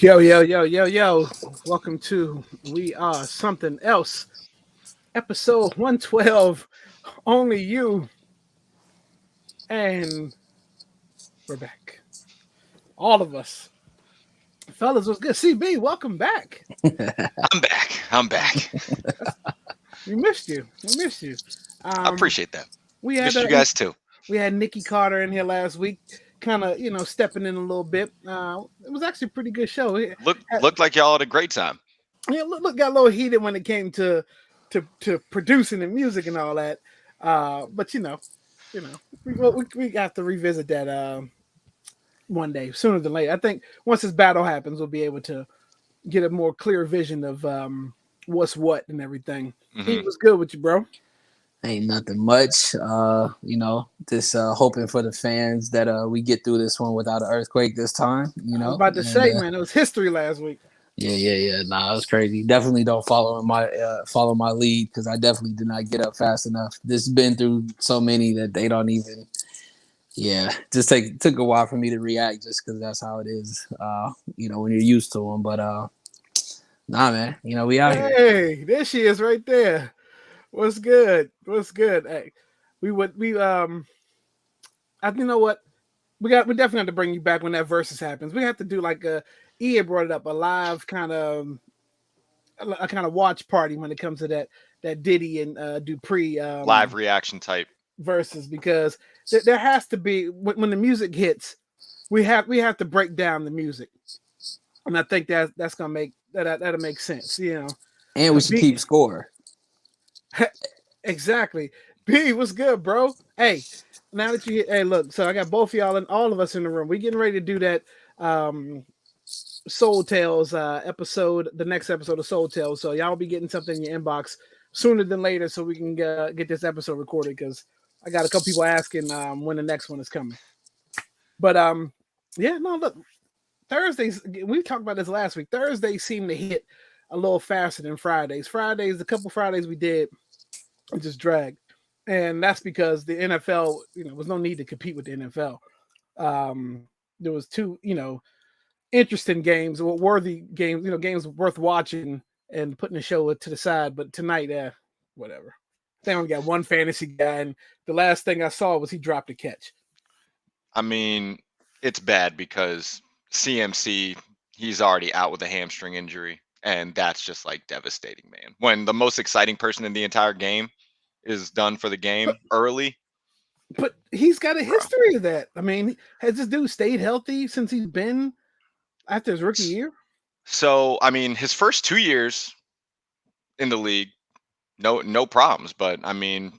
Yo, yo, yo, yo, yo. Welcome to We Are Something Else, episode 112. Only you. And we're back. All of us. Fellas, what's good? CB, welcome back. I'm back. I'm back. We missed you. We missed you. I Um, appreciate that. we had Missed you guys too. we had Nikki Carter in here last week, kind of stepping in a little bit. It was actually a pretty good show. Looked like y'all had a great time. Yeah, look, got a little heated when it came to producing the music and all that. But we have to revisit that one day, sooner than later. I think once this battle happens, we'll be able to get a more clear vision of what's what and everything. He hmm was good with you, bro. Ain't nothing much. Just hoping for the fans that we get through this one without an earthquake this time. I was about to say, man, it was history last week. Yeah. Nah, it was crazy. Definitely don't follow my lead because I definitely did not get up fast enough. This has been through so many that they don't even. Yeah, just took a while for me to react just because that's how it is. When you're used to them, but nah, man. We out here. Hey, there she is, right there. What's good? What's good? Hey, I you know what we definitely have to bring you back when that versus happens. We have to do like Ia brought it up, a live kind of a kind of watch party when it comes to that Diddy and Dupree Live reaction type. versus, because there has to be when the music hits, we have to break down the music, and I think that's gonna make that'll make sense, And we should B, keep score. exactly. B, what's good, bro? Hey, now that hey, look, so I got both of y'all and all of us in the room. We getting ready to do that Soul Tales episode, the next episode of Soul Tales. So y'all will be getting something in your inbox sooner than later, so we can get this episode recorded, because I got a couple people asking when the next one is coming. But yeah, no, look, Thursdays, we talked about this last week. Thursdays seem to hit a little faster than Fridays. The couple Fridays we did, it just dragged, and that's because the NFL, was no need to compete with the NFL. There was two, interesting games, or worthy games, games worth watching and putting the show to the side. But tonight, whatever. They only got one fantasy guy, and the last thing I saw was he dropped a catch. I mean, it's bad because CMC, he's already out with a hamstring injury, and that's just like devastating, man. When the most exciting person in the entire game is done for the game early, But he's got a bro. history of that. I mean, has this dude stayed healthy since he's been after his rookie year? So, I mean, his first 2 years in the league, no problems. But I mean,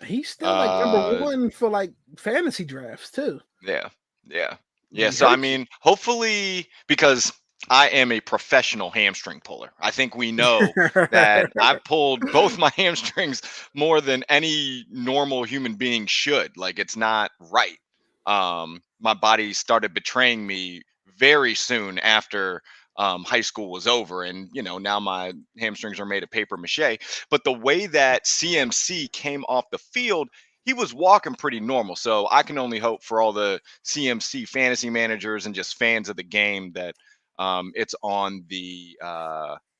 He's still like number uh, one for like fantasy drafts too. yeah, yeah, But yeah. he So I hurts mean, hopefully, because I am a professional hamstring puller. I think we know that you. I've pulled both my hamstrings more than any normal human being should. Like it's not right. My body started betraying me very soon after high school was over, and now my hamstrings are made of paper mache. But the way that CMC came off the field, he was walking pretty normal. So I can only hope for all the CMC fantasy managers and just fans of the game that it's on the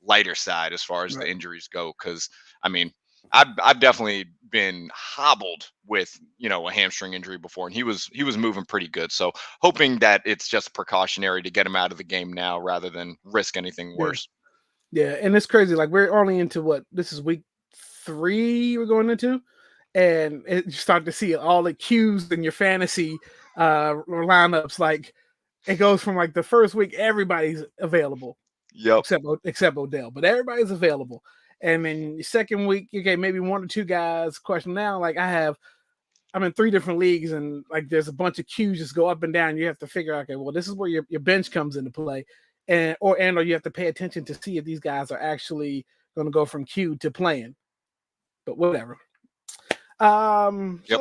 lighter side as far as the Right. injuries go. Because I mean, I've definitely been hobbled with a hamstring injury before, and he was moving pretty good. So hoping that it's just precautionary to get him out of the game now rather than risk anything Yeah. worse. Yeah, and it's crazy. Like, we're only into what, this is week 3 we're going into, and you start to see all the cues in your fantasy lineups. Like, it goes from like the first week, everybody's available Yep. except Odell, but everybody's available. And then the second week, okay, maybe one or two guys question. Now, like, I'm in 3 different leagues, and like there's a bunch of cues just go up and down. You have to figure out, okay, well, this is where your bench comes into play, or you have to pay attention to see if these guys are actually going to go from cue to playing. But whatever. So Yep.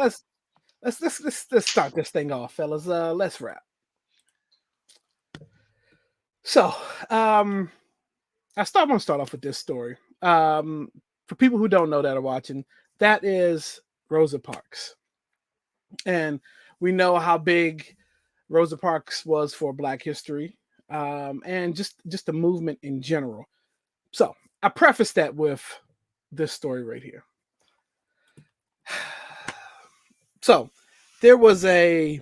let's start this thing off, fellas. Let's wrap. So, I want to start off with this story. For people who don't know that are watching, that is Rosa Parks. And we know how big Rosa Parks was for Black history. and just the movement in general. So I preface that with this story right here. So there was I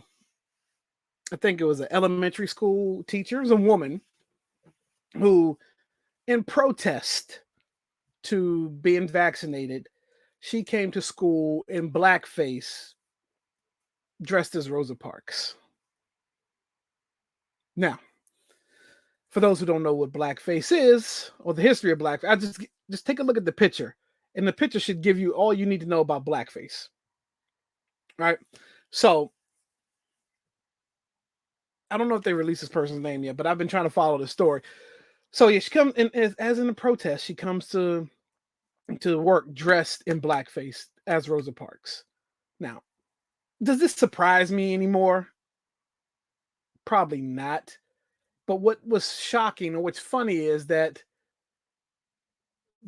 think it was an elementary school teacher, it was a woman who, in protest to being vaccinated, she came to school in blackface, dressed as Rosa Parks. Now, for those who don't know what blackface is or the history of blackface, I just take a look at the picture, and the picture should give you all you need to know about blackface. Right? So, I don't know if they released this person's name yet, but I've been trying to follow the story. So yeah, she comes in as in the protest. She comes to work dressed in blackface as Rosa Parks. Now, does this surprise me anymore? Probably not. But what was shocking or what's funny is that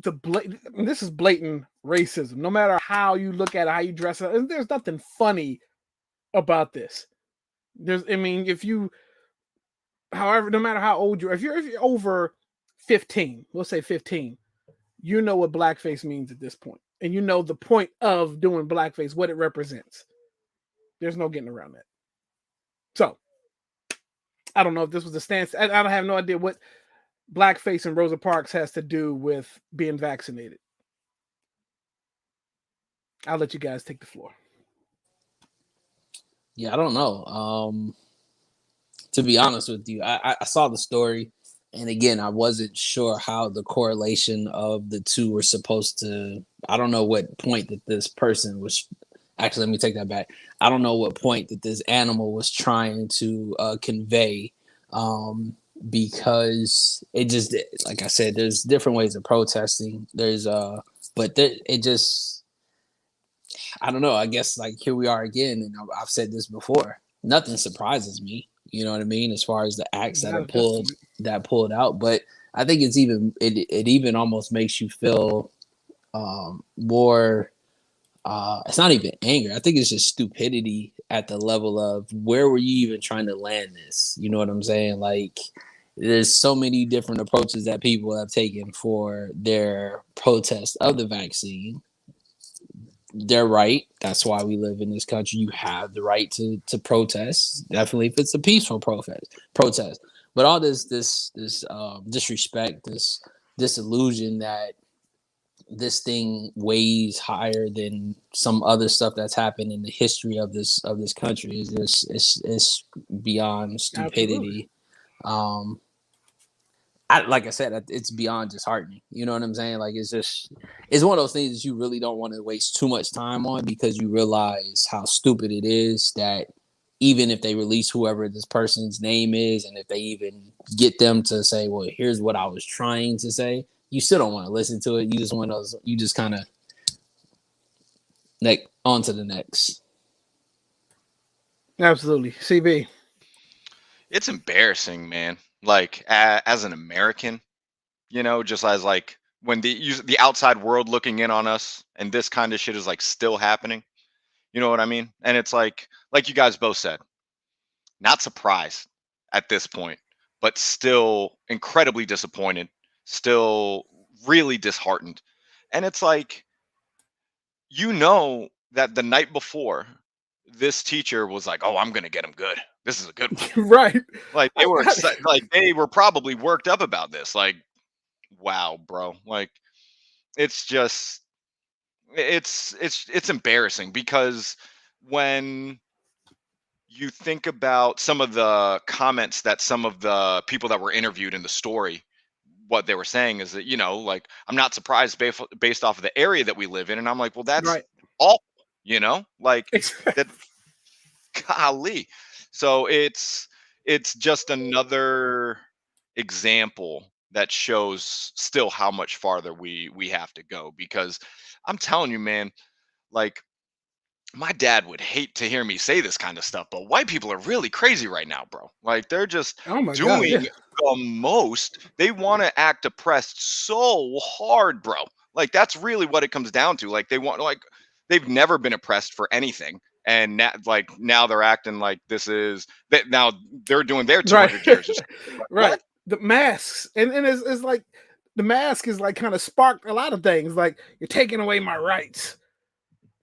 this is blatant racism. No matter how you look at it, how you dress it, there's nothing funny about this. However, no matter how old you are, if you're over 15, we'll say 15, you know what blackface means at this point. And you know the point of doing blackface, what it represents. There's no getting around that. So, I don't know if this was a stance. I don't have no idea what blackface and Rosa Parks has to do with being vaccinated. I'll let you guys take the floor. Yeah, I don't know. To be honest with you, I saw the story, and again, I wasn't sure how the correlation of the two were supposed to. I don't know what point that this person was. Actually, let me take that back. I don't know what point that this animal was trying to convey, because it just, like I said, there's different ways of protesting. It just, I don't know. I guess like here we are again, and I've said this before. Nothing surprises me. You know what I mean? As far as the acts that are pulled out, but I think it even almost makes you feel more. It's not even anger. I think it's just stupidity at the level of where were you even trying to land this? You know what I'm saying? Like, there's so many different approaches that people have taken for their protest of the vaccine. They're right. That's why we live in this country. You have the right to protest. Definitely, if it's a peaceful protest. But all this disrespect, this disillusion that this thing weighs higher than some other stuff that's happened in the history of this country is just it's beyond stupidity. Absolutely. Like I said, it's beyond disheartening. You know what I'm saying? Like, it's one of those things that you really don't want to waste too much time on, because you realize how stupid it is that even if they release whoever this person's name is, and if they even get them to say, well, here's what I was trying to say, you still don't want to listen to it. You just kind of like on to the next. Absolutely. CB. It's embarrassing, man. Like, as an American, you know, just as like when the outside world looking in on us, and this kind of shit is like still happening. You know what I mean? And it's like you guys both said, not surprised at this point, but still incredibly disappointed, still really disheartened. And it's like, you know, that the night before, this teacher was like, "Oh, I'm gonna get him good. This is a good one." Right. Like, they were like they were probably worked up about this. Like, wow, bro. Like, it's just it's embarrassing, because when you think about some of the comments that some of the people that were interviewed in the story, what they were saying is that, you know, like, I'm not surprised based off of the area that we live in. And I'm like, well, that's right. awful, you know, like that. Golly. So it's just another example that shows still how much farther we have to go, because I'm telling you, man, like, my dad would hate to hear me say this kind of stuff, but white people are really crazy right now, bro. Like, they're just Oh my God, doing yeah. the most. They want to act oppressed so hard, bro. Like, that's really what it comes down to. Like, they want, like, they've never been oppressed for anything, and now they're acting like this is that now they're doing their Right. 200 years. It's Right. what? The masks, and it's like the mask is like kind of sparked a lot of things. Like, you're taking away my rights,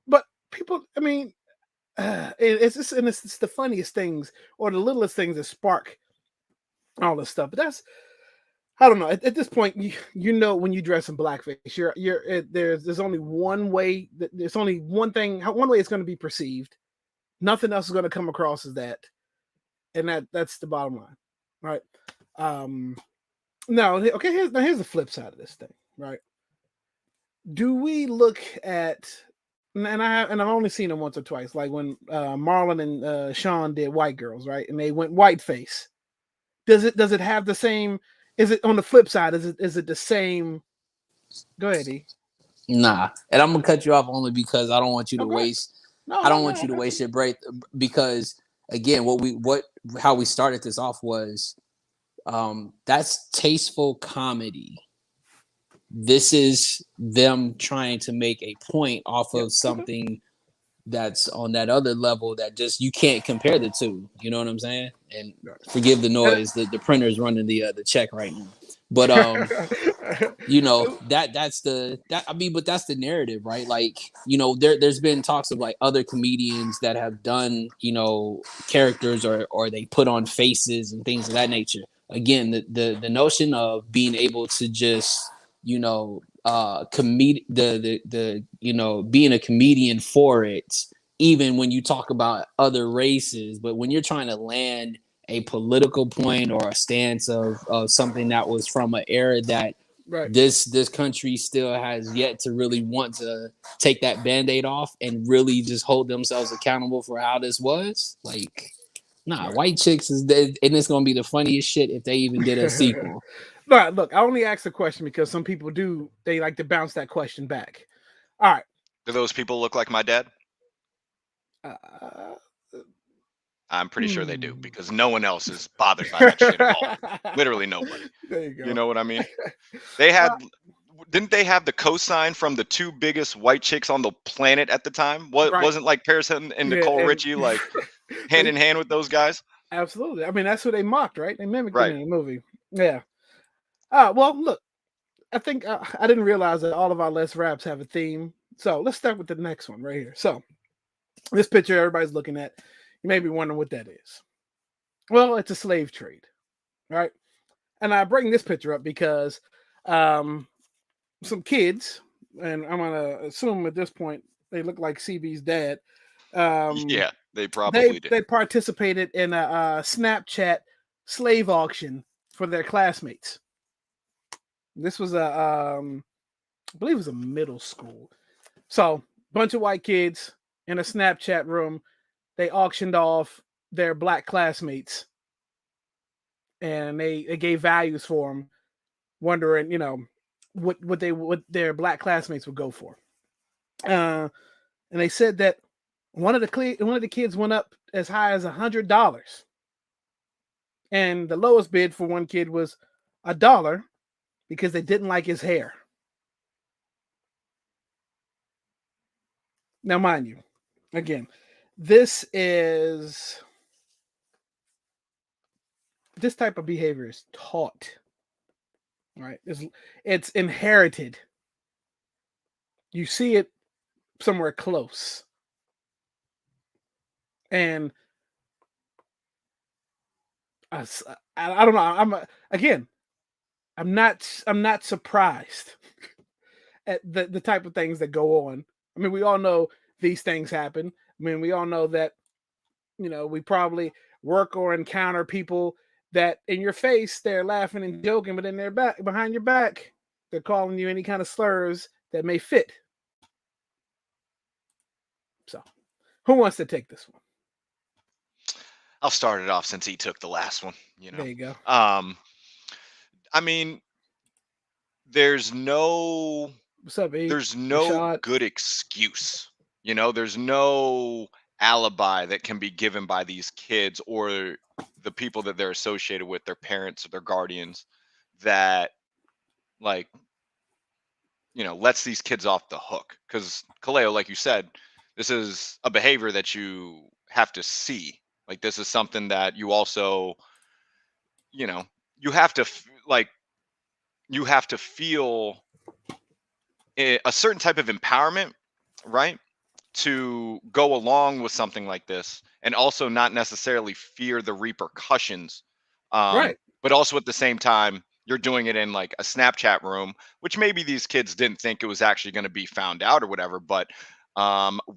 but people, I mean, it's just, and it's the funniest things or the littlest things that spark all this stuff. But that's, I don't know. At this point, you know, when you dress in blackface, there's only one way. There's only one thing. One way it's going to be perceived. Nothing else is going to come across as that, and that's the bottom line, right? Now, okay. Here's the flip side of this thing, right? Do we look at, and I've only seen them once or twice, like when Marlon and Sean did White Girls, right? And they went whiteface. Does it have the same? Is it on the flip side? Is it the same? Go ahead, E. Nah, and I'm gonna cut you off only because I don't want you to Okay. waste. No, I don't want you to waste your break because again, how we started this off was that's tasteful comedy. This is them trying to make a point off of something that's on that other level that just you can't compare the two. You know what I'm saying? And forgive the noise, the printer's running the check right now. But you know, that's the narrative, right? Like, you know, there's been talks of like other comedians that have done, you know, characters or they put on faces and things of that nature. Again, the notion of being able to just, you know, you know, being a comedian for it, even when you talk about other races, but when you're trying to land a political point or a stance of something that was from an era that this country still has yet to really want to take that Band-Aid off and really just hold themselves accountable for how this was. Like, nah, White Chicks is dead, and it's gonna be the funniest shit if they even did a sequel. Look, I only asked the question because some people they like to bounce that question back. All right. Do those people look like my dad? I'm pretty sure they do because no one else is bothered by that shit at all. Literally nobody. There you go. You know what I mean? They had, didn't they have the cosign from the two biggest white chicks on the planet at the time? Wasn't like Paris Hilton and Nicole Richie like hand in hand with those guys? Absolutely. I mean, that's who they mocked, right? They mimicked Right. them in the movie. Yeah. Well, look, I think I didn't realize that all of our Let's Raps have a theme. So let's start with the next one right here. So this picture everybody's looking at, you may be wondering what that is. Well, it's a slave trade, right? And I bring this picture up because some kids, and I'm gonna assume at this point they look like CB's dad. Yeah, they probably did. They participated in a Snapchat slave auction for their classmates. This was I believe it was a middle school. So, bunch of white kids in a Snapchat room, they auctioned off their black classmates, and they gave values for them, wondering, you know, what their black classmates would go for. And they said that one of the kids went up as high as $100, and the lowest bid for one kid was $1 because they didn't like his hair. Now, mind you, again, this type of behavior is taught, right? It's inherited. You see it somewhere close, and I don't know. I'm not surprised at the type of things that go on. I mean, we all know these things happen. I mean, we all know that, you know, we probably work or encounter people that in your face, they're laughing and joking, but in their back, behind your back, they're calling you any kind of slurs that may fit. So, who wants to take this one? I'll start it off since he took the last one. You know, there you go. I mean, there's no What's up, E? there's no Rashad? good excuse. You know, there's no alibi that can be given by these kids or the people that they're associated with, their parents or their guardians, that, like, you know, lets these kids off the hook. Because Kaleo, like you said, This is a behavior that you have to see. Like this is something that you also, you know, you have to like you have to feel a certain type of empowerment, right? To go along with something like this and also not necessarily fear the repercussions. Right. But also at the same time, you're doing it in like a Snapchat room, which maybe these kids didn't think it was actually going to be found out or whatever. But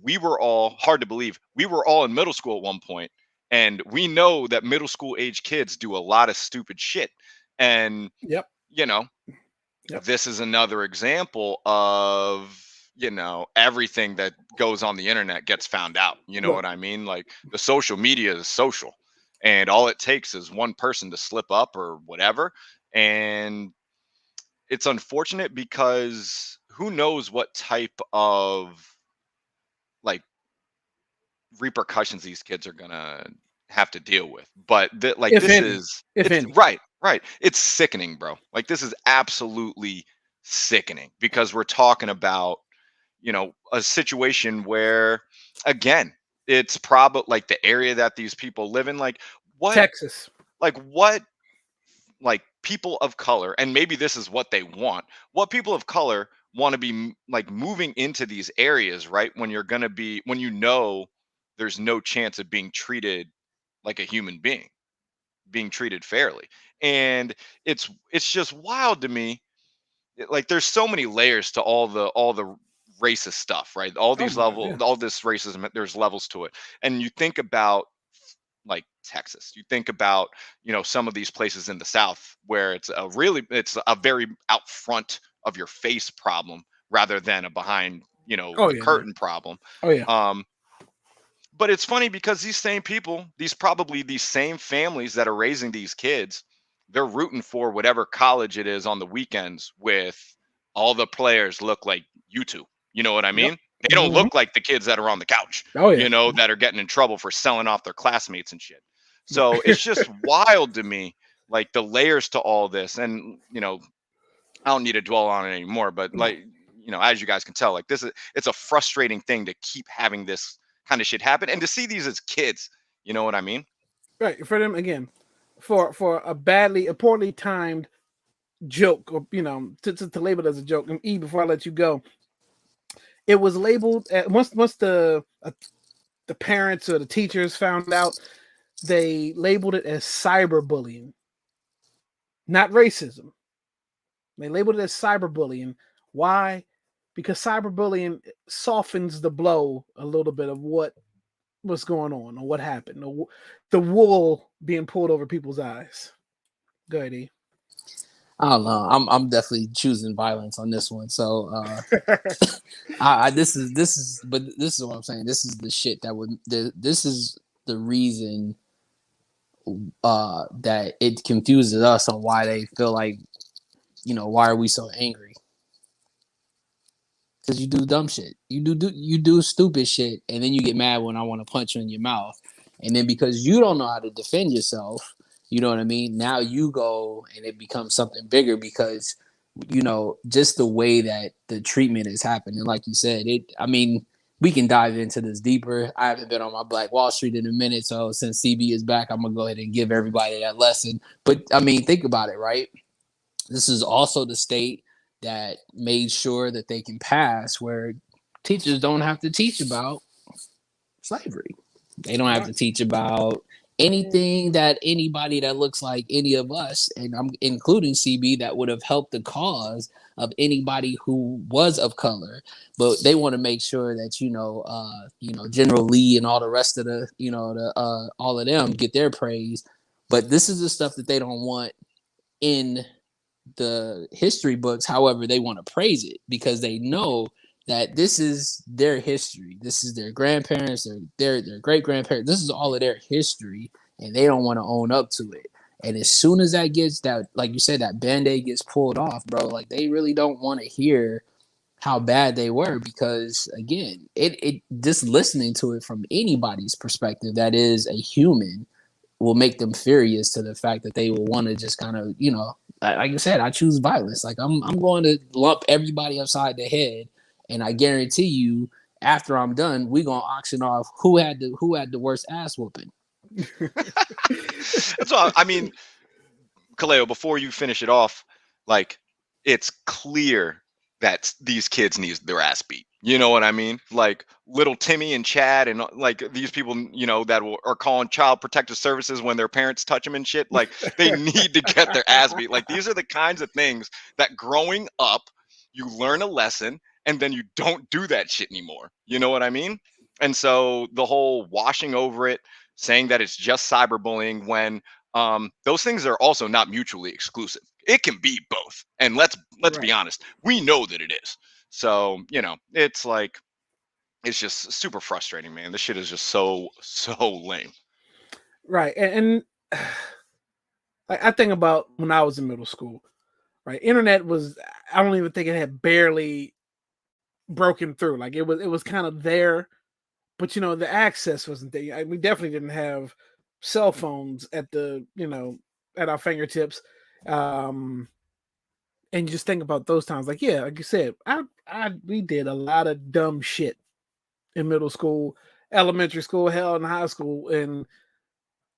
we were all, hard to believe, we were all in middle school at one point, and we know that middle school age kids do a lot of stupid shit. And, Yep. you know, Yep. this is another example of, everything that goes on the internet gets found out. You know Look, what I mean? Like the social media is social, and all it takes is one person to slip up or whatever. And it's unfortunate because who knows what type of like repercussions these kids are gonna have to deal with. But like if this any, is if it's any. right, right. It's sickening, bro. Like this is absolutely sickening because we're talking about, a situation where again, it's probably like the area that these people live in, what Texas. what like people of color, and maybe this is what they want, what people of color want to be like moving into these areas, right? When you're going to be, when there's no chance of being treated like a human being, being treated fairly. And it's just wild to me. Like there's so many layers to all the racist stuff, right? All Oh these my God. Yeah. all this racism, there's levels to it. And you think about like Texas. You think about, some of these places in the South where it's a very out front of your face problem rather than a behind, Oh the yeah. No. curtain problem. Oh yeah. Um, but it's funny because these same people, these same families that are raising these kids, they're rooting for whatever college it is on the weekends with all the players look like you two. You know what I Yep. mean? They don't Hmm. look like the kids that are on the couch, Oh yeah. that are getting in trouble for selling off their classmates and shit. So it's just wild to me, like the layers to all this. And, I don't need to dwell on it anymore, but No. like, as you guys can tell, like it's a frustrating thing to keep having this kind of shit happen and to see these as kids. You know what I mean? Right. For them again, for a poorly timed joke, or to label it as a joke. And before I let you go, it was labeled once the parents or the teachers found out, they labeled it as cyberbullying, not racism. They labeled it as cyberbullying. Why? Because cyberbullying softens the blow a little bit of what's going on or what happened, or the wool being pulled over people's eyes. Go ahead, E. I don't know. I'm definitely choosing violence on this one. So this is what I'm saying. This is the shit that this is the reason that it confuses us on why they feel like, why are we so angry? Because you do dumb shit. You do stupid shit, and then you get mad when I want to punch you in your mouth. And then because you don't know how to defend yourself, you know what I mean? Now you go and it becomes something bigger because, just the way that the treatment is happening. Like you said, we can dive into this deeper. I haven't been on my Black Wall Street in a minute. So since CB is back, I'm going to go ahead and give everybody that lesson. But think about it, right? This is also the state that made sure that they can pass where teachers don't have to teach about slavery. They don't have to teach about anything that anybody that looks like any of us, and I'm including CB, that would have helped the cause of anybody who was of color. But they want to make sure that, General Lee and all the rest of all of them get their praise. But this is the stuff that they don't want in the history books. However, they want to praise it because they know that this is their history. This is their grandparents, their great grandparents. This is all of their history, and they don't want to own up to it. And as soon as like you said, that Band-Aid gets pulled off, bro, like they really don't want to hear how bad they were because, again, it just listening to it from anybody's perspective that is a human will make them furious to the fact that they will want to just kind of, like I said, I choose violence. Like I'm going to lump everybody upside the head. And I guarantee you, after I'm done, we gonna auction off who had the worst ass whooping. That's all. I mean, Kaleo, before you finish it off, like, it's clear that these kids need their ass beat. You know what I mean? Like little Timmy and Chad and like these people, that are calling child protective services when their parents touch them and shit. Like they need to get their ass beat. Like these are the kinds of things that growing up, you learn a lesson and then you don't do that shit anymore. You know what I mean? And so the whole washing over it, saying that it's just cyberbullying when those things are also not mutually exclusive. It can be both. And let's Right. be honest, we know that it is. So, it's like it's just super frustrating, man. This shit is just so lame. Right. And I think about when I was in middle school, right? Internet was, I don't even think it had barely broken through. Like it was kind of there, but the access wasn't there. We definitely didn't have cell phones at at our fingertips. And you just think about those times, like you said, we did a lot of dumb shit in middle school, elementary school, hell, in high school, and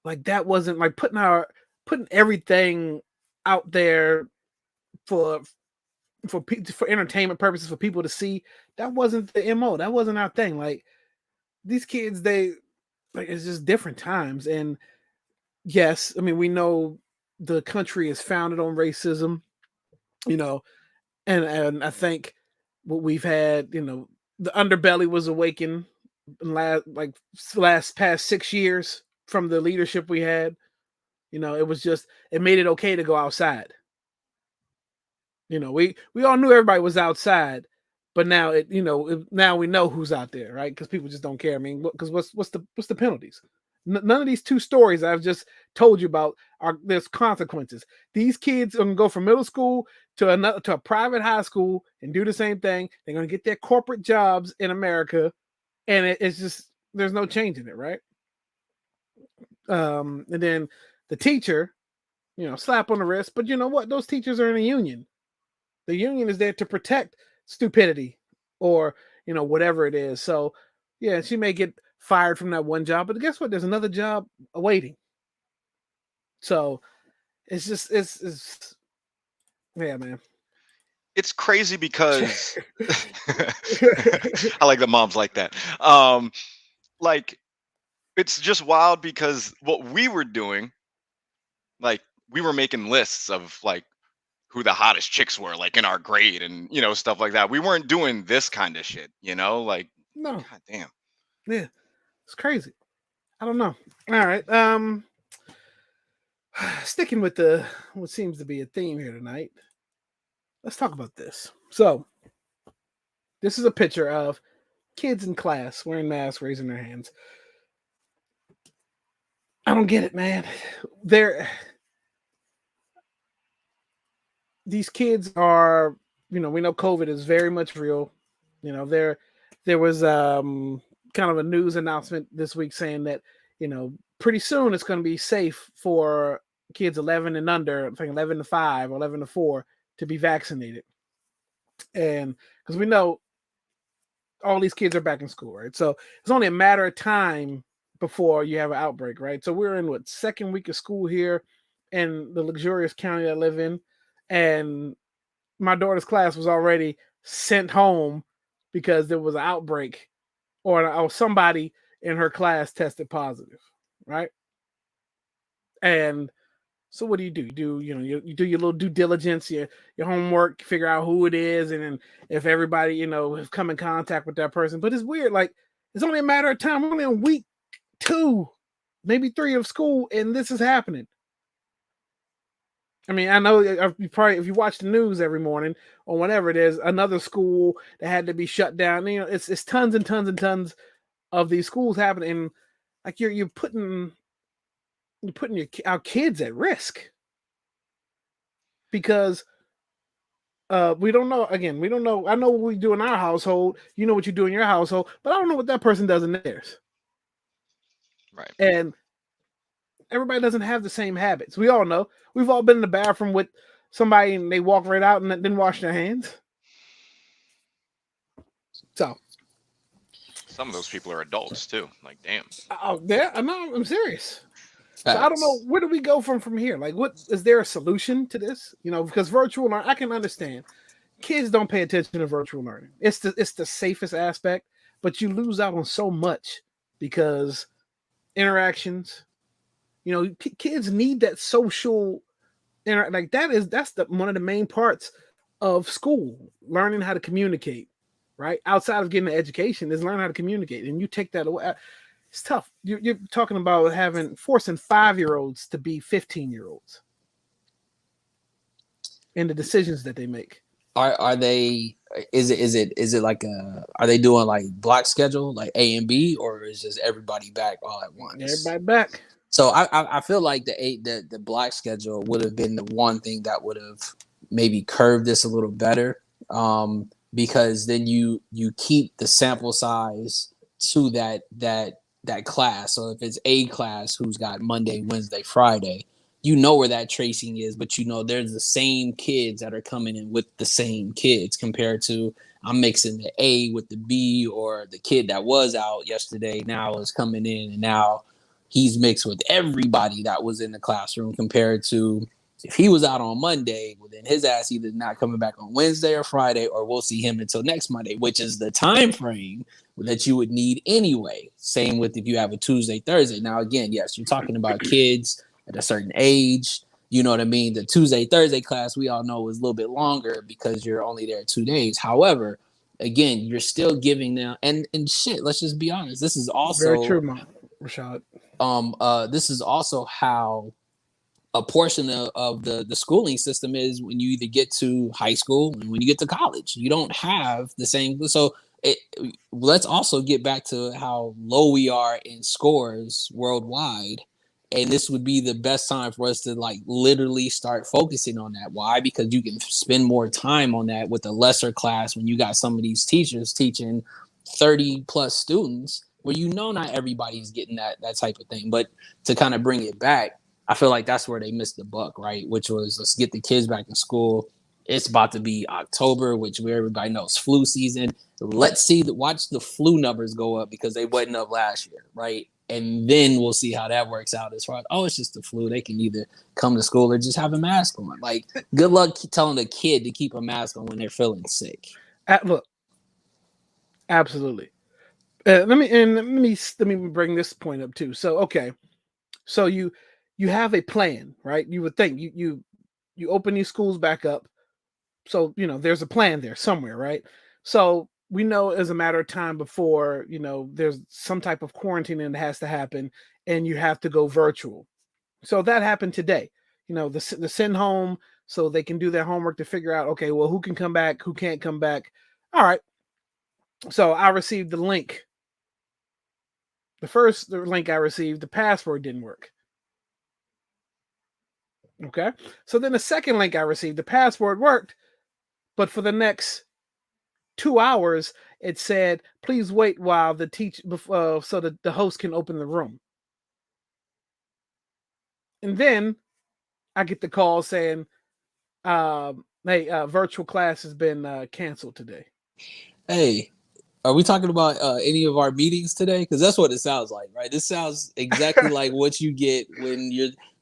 like that wasn't like putting everything out there for for entertainment purposes for people to see. That wasn't the MO. That wasn't our thing. Like these kids, it's just different times. And yes, I mean we know the country is founded on racism, and I think what we've had, the underbelly was awakened past 6 years from the leadership we had. It was just, it made it okay to go outside. We all knew everybody was outside, but now now we know who's out there, right? Because people just don't care. I mean, because what's the penalties? None of these two stories I've just told you about there's consequences. These kids are gonna go from middle school to a private high school and do the same thing. They're gonna get their corporate jobs in America, and it's just there's no changing it, right? And then the teacher, slap on the wrist. But you know what? Those teachers are in a union. The union is there to protect stupidity or, whatever it is. So, yeah, she may get fired from that one job, but guess what? There's another job awaiting. So it's just, yeah, man. It's crazy because I like that moms like that. Like it's just wild because what we were doing, like we were making lists of like who the hottest chicks were, like in our grade and stuff like that. We weren't doing this kind of shit, like No. God damn. Yeah. It's crazy. I don't know. All right. Sticking with what seems to be a theme here tonight. Let's talk about this. So, this is a picture of kids in class wearing masks, raising their hands. I don't get it, man. These kids are, we know COVID is very much real. There was kind of a news announcement this week saying that, pretty soon it's going to be safe for kids 11 and under, I think 11 to 5 or 11 to 4 to be vaccinated. And because we know all these kids are back in school, right? So it's only a matter of time before you have an outbreak, right? So we're in second week of school here in the luxurious county I live in. And my daughter's class was already sent home because there was an outbreak or somebody in her class tested positive, right? And so what do? You do you do your little due diligence, your homework, figure out who it is, and then if everybody has come in contact with that person. But it's weird, like it's only a matter of time. We're only on week 2, maybe 3 of school, and this is happening. I mean, I know if you watch the news every morning or whenever, there's another school that had to be shut down. It's tons and tons and tons of these schools happening. And like you're putting our kids at risk because we don't know. Again, we don't know. I know what we do in our household. You know what you do in your household, but I don't know what that person does in theirs. Right. And everybody doesn't have the same habits. We all know. We've all been in the bathroom with somebody and they walk right out and didn't wash their hands. So, Some of those people are adults too. Like, damn. Oh, yeah, I'm serious. So I don't know, Facts. where do we go from here? Like, what is there a solution to this? You know, because virtual learning, I can understand kids don't pay attention to virtual learning. It's the safest aspect, but you lose out on so much because interactions. You know, kids need that social like that's one of the main parts of school, learning how to communicate. Right outside of getting an education is learning how to communicate, and you take that away. It's tough. You're talking about forcing 5-year-olds to be 15-year-olds in the decisions that they make. Are they? Is it like are they doing like block schedule like A and B, or is just everybody back all at once? Everybody back. So I feel like the block schedule would have been the one thing that would have maybe curved this a little better, because then you keep the sample size to that class. So if it's a class who's got Monday, Wednesday, Friday, you know where that tracing is, but you know there's the same kids that are coming in with the same kids compared to I'm mixing the A with the B, or the kid that was out yesterday now is coming in and now he's mixed with everybody that was in the classroom, compared to if he was out on Monday, well, then his ass either not coming back on Wednesday or Friday, or we'll see him until next Monday, which is the time frame that you would need anyway. Same with if you have a Tuesday, Thursday. Now, again, yes, you're talking about kids at a certain age. You know what I mean? The Tuesday, Thursday class, we all know, is a little bit longer because you're only there 2 days. However, again, you're still giving them, and shit, let's just be honest. This is also very true, Rashad. This is also how a portion of the schooling system is when you either get to high school and when you get to college. You don't have the same. So let's also get back to how low we are in scores worldwide. And this would be the best time for us to like literally start focusing on that. Why? Because you can spend more time on that with a lesser class when you got some of these teachers teaching 30 plus students, where you know not everybody's getting that type of thing. But to kind of bring it back, I feel like that's where they missed the buck, right? Which was, let's get the kids back in school. It's about to be October, which where everybody knows flu season. Let's watch the flu numbers go up because they wasn't up last year, right? And then we'll see how that works out as far as, it's just the flu. They can either come to school or just have a mask on. Like, good luck telling a kid to keep a mask on when they're feeling sick. Look, absolutely. Let me bring this point up too. So, okay, so you have a plan, right? You would think you open these schools back up, so you know there's a plan there somewhere, right? So we know it's a matter of time before there's some type of quarantining that has to happen, and you have to go virtual. So that happened today. The send home, so they can do their homework to figure out, okay, well, who can come back, who can't come back. All right. So I received the link. The link I received, the password didn't work. Okay. So then the second link I received, the password worked, but for the next 2 hours, it said, please wait while the so that the host can open the room. And then I get the call saying, hey, virtual class has been canceled today. Hey, are we talking about any of our meetings today? Because that's what it sounds like, right? This sounds exactly like what you get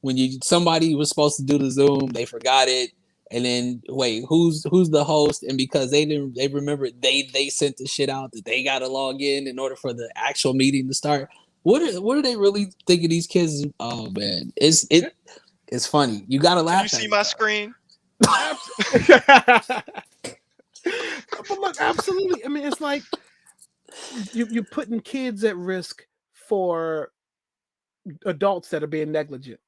when somebody was supposed to do the Zoom, they forgot it, and then wait, who's the host? And because they remembered they sent the shit out that they got to log in order for the actual meeting to start. What are they really thinking? These kids? Oh man, it's funny. You got to laugh. Can you see my screen? But look, absolutely. I mean, it's like you're putting kids at risk for adults that are being negligent,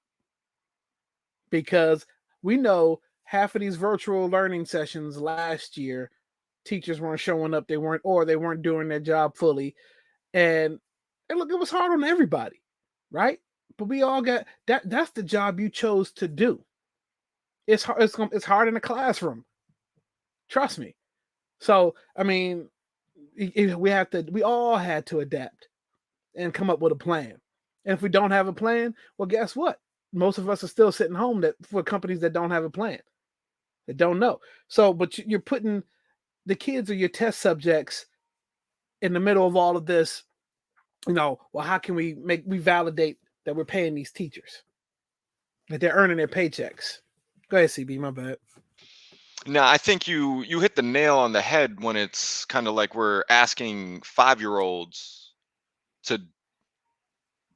because we know half of these virtual learning sessions last year, teachers weren't showing up, they weren't doing their job fully, and look, it was hard on everybody, right? But we all got that. That's the job you chose to do. It's hard. It's hard in the classroom. Trust me. So, I mean, we all had to adapt and come up with a plan. And if we don't have a plan, well, guess what? Most of us are still sitting home for companies that don't have a plan, that don't know. So, but you're putting the kids or your test subjects in the middle of all of this, well, how can we validate that we're paying these teachers, that they're earning their paychecks? Go ahead, CB. My bad. No, I think you hit the nail on the head when it's kind of like we're asking 5-year-olds to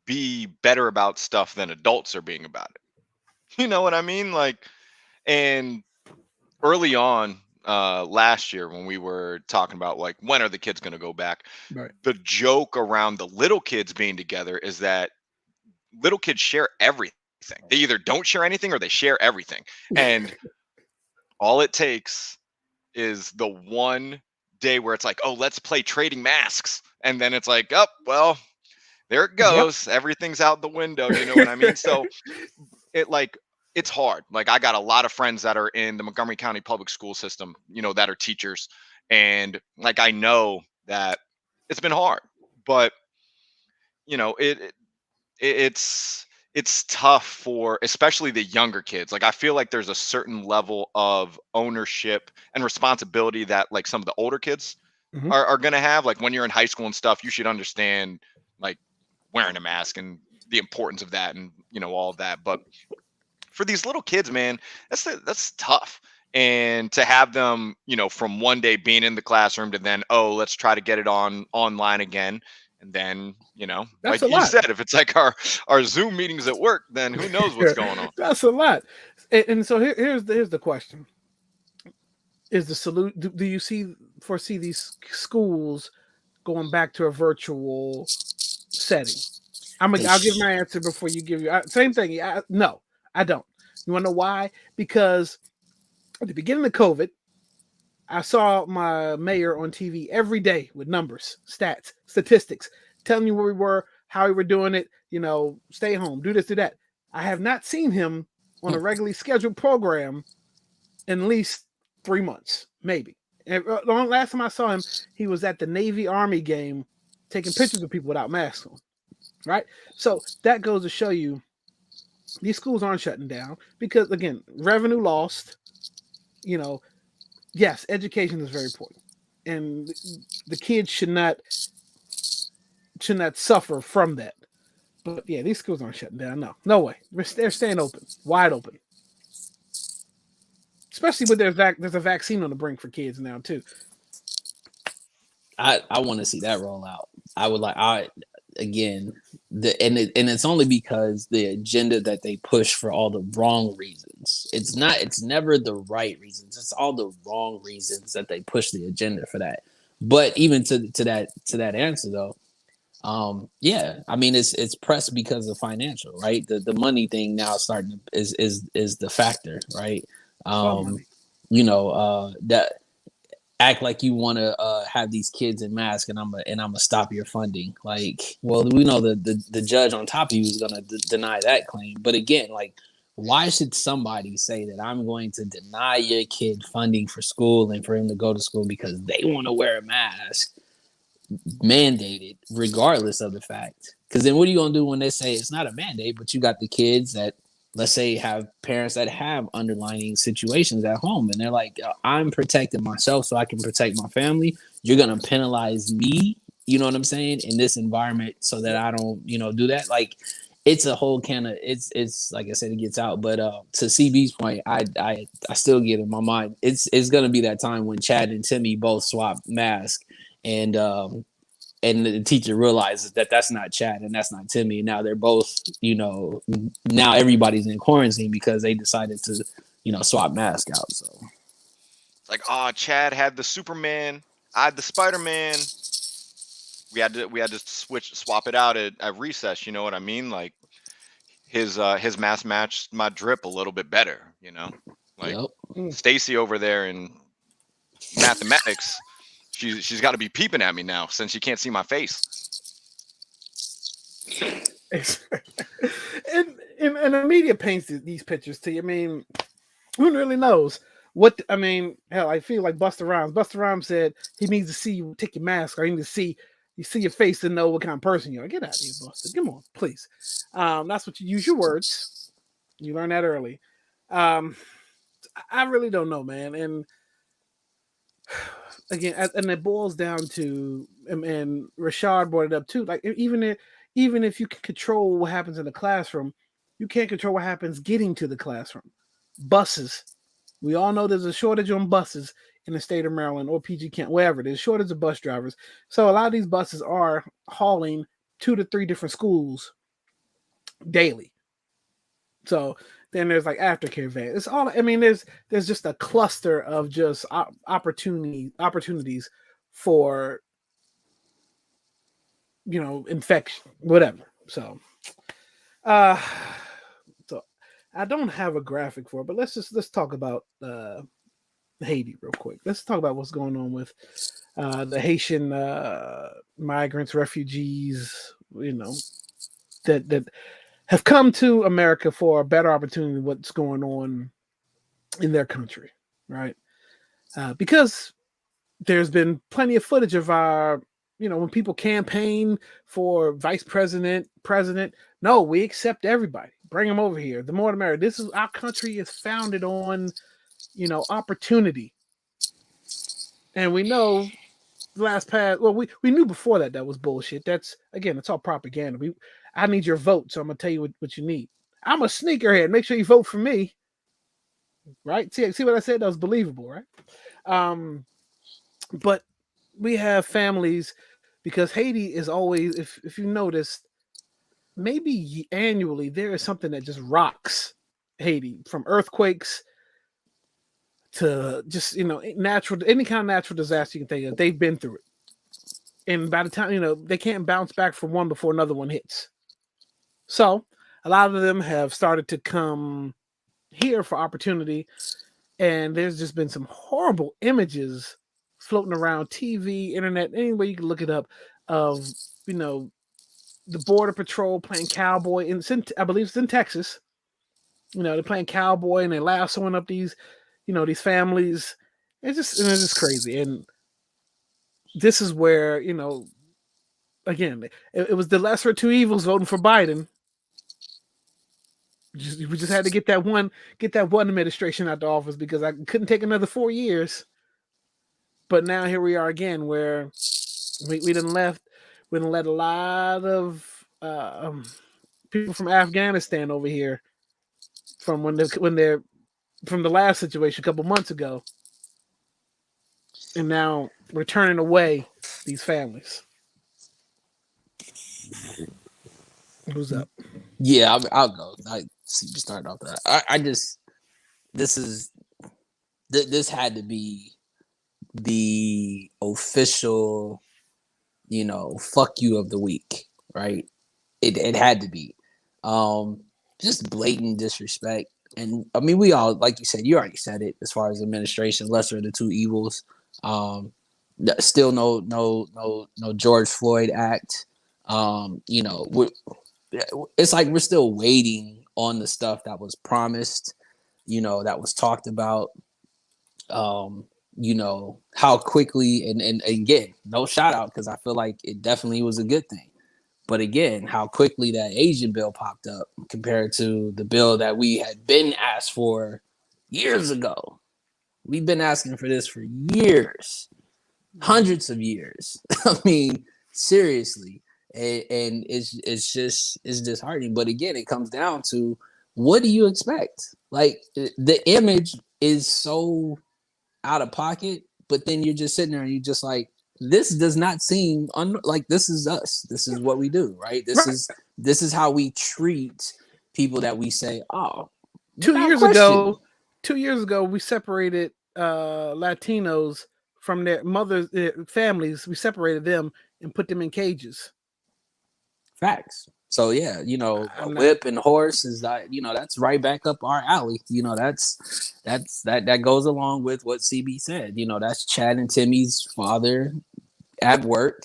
be better about stuff than adults are being about it. You know what I mean? Like, and early on last year when we were talking about like when are the kids going to go back, Right. the joke around the little kids being together is that little kids share everything. They either don't share anything or they share everything. And all it takes is the one day where it's like, oh, let's play trading masks. And then it's like, oh, well, there it goes. Yep. Everything's out the window. You know what I mean? So it's hard. Like, I got a lot of friends that are in the Montgomery County public school system, that are teachers. And like, I know that it's been hard, but it's tough for especially the younger kids. Like, I feel like there's a certain level of ownership and responsibility that like some of the older kids are going to have. Like, when you're in high school and stuff, you should understand like wearing a mask and the importance of that and all of that. But for these little kids, man, that's tough. And to have them, from one day being in the classroom to then, oh, let's try to get it online again. And then, that's like you said, if it's like our Zoom meetings at work, then who knows what's going on. That's a lot. And so here's the question. Is the solution, do you foresee these schools going back to a virtual setting? I'll give my answer before you give your same thing. No, I don't. You want to know why? Because at the beginning of COVID, I saw my mayor on TV every day with numbers, stats, statistics, telling you where we were, how we were doing it, stay home, do this, do that. I have not seen him on a regularly scheduled program in at least 3 months, maybe. And the last time I saw him, he was at the Navy Army game taking pictures of people without masks on, right? So that goes to show you these schools aren't shutting down because, again, revenue lost, yes, education is very important, and the kids should not suffer from that. But yeah, these schools aren't shutting down. No way. They're staying open, wide open. Especially with there's a vaccine on the brink for kids now too. I want to see that roll out. I would like and it's only because the agenda that they push for all the wrong reasons. It's never the right reasons. It's all the wrong reasons that they push the agenda for that. But even to that answer though, yeah, I mean it's pressed because of financial, right? The money thing now starting is the factor, right? That act like you want to have these kids in masks and I'm gonna stop your funding. Like, well, we know the judge on top of you is gonna deny that claim. But again, like, why should somebody say that I'm going to deny your kid funding for school and for him to go to school because they want to wear a mask, mandated, regardless of the fact? Because then what are you gonna do when they say it's not a mandate, but you got the kids that, let's say, have parents that have underlying situations at home and they're like, I'm protecting myself so I can protect my family. You're going to penalize me, you know what I'm saying, in this environment so that I don't, do that. Like, it's a whole can of, it's like I said, it gets out. But to CB's point, I still get in my mind, it's going to be that time when Chad and Timmy both swap masks and the teacher realizes that that's not Chad and that's not Timmy. Now they're both, now everybody's in quarantine because they decided to, swap mask out. So it's like, Chad had the Superman, I had the Spider-Man. We had to swap it out at recess. You know what I mean? Like, his mask matched my drip a little bit better. Like, yep. Stacy over there in mathematics. She's got to be peeping at me now since she can't see my face. and the media paints these pictures to you. I mean, who really knows what? I mean, hell, I feel like Busta Rhymes. Busta Rhymes said he needs to see you take your mask, or he needs to see your face to know what kind of person you are. Get out of here, Busta. Come on, please. That's what you use your words. You learn that early. I really don't know, man, and again, and it boils down to, and Rashad brought it up too. Like even if you can control what happens in the classroom, you can't control what happens getting to the classroom. Buses. We all know there's a shortage on buses in the state of Maryland or PG Kent, wherever. There's a shortage of bus drivers. So a lot of these buses are hauling 2 to 3 different schools daily. So then there's like aftercare vans. It's all. I mean, there's just a cluster of just opportunities for infection, whatever. So, uh, so I don't have a graphic for it, but let's talk about Haiti real quick. Let's talk about what's going on with the Haitian migrants, refugees. That have come to America for a better opportunity than what's going on in their country, right? Because there's been plenty of footage of our, when people campaign for vice president, no, we accept everybody. Bring them over here. The more the merrier. This is our country is founded on, opportunity. And we know we knew before that was bullshit. That's again, it's all propaganda. I need your vote, so I'm gonna tell you what you need. I'm a sneakerhead. Make sure you vote for me. Right? See what I said? That was believable, right? But we have families because Haiti is always, if you notice, maybe annually there is something that just rocks Haiti, from earthquakes to just any kind of natural disaster you can think of. They've been through it, and by the time they can't bounce back from one before another one hits. So a lot of them have started to come here for opportunity, and there's just been some horrible images floating around TV, internet, any way you can look it up, of the Border Patrol playing cowboy I believe it's in Texas. They're playing cowboy and they're lassoing up these families. It's just crazy. And this is where, again, it was the lesser of two evils voting for Biden. We just had to get that one administration out the office because I couldn't take another 4 years. But now here we are again, where we didn't let a lot of people from Afghanistan over here from when they're from the last situation a couple months ago, and now we're turning away these families. Who's up? Yeah, I'll go. I see you start off that. I just this had to be the official, fuck you of the week, right? It had to be. Just blatant disrespect. And I mean, we all, like you said, you already said it, as far as administration, lesser of the two evils. Still no George Floyd Act. It's like we're still waiting on the stuff that was promised, that was talked about. How quickly, and again, no shout out, because I feel like it definitely was a good thing. But again, how quickly that Asian bill popped up compared to the bill that we had been asked for years ago. We've been asking for this for years, hundreds of years. I mean, seriously. And it's disheartening. But again, it comes down to, what do you expect? Like, the image is so out of pocket, but then you're just sitting there and you're just like, this does not seem like this is us. This is what we do, right? This is how we treat people that we say, oh, 2 years ago, we separated Latinos from their mothers, families. We separated them and put them in cages. Facts. So yeah, a whip and horse is that, that's right back up our alley. That goes along with what CB said. That's Chad and Timmy's father at work.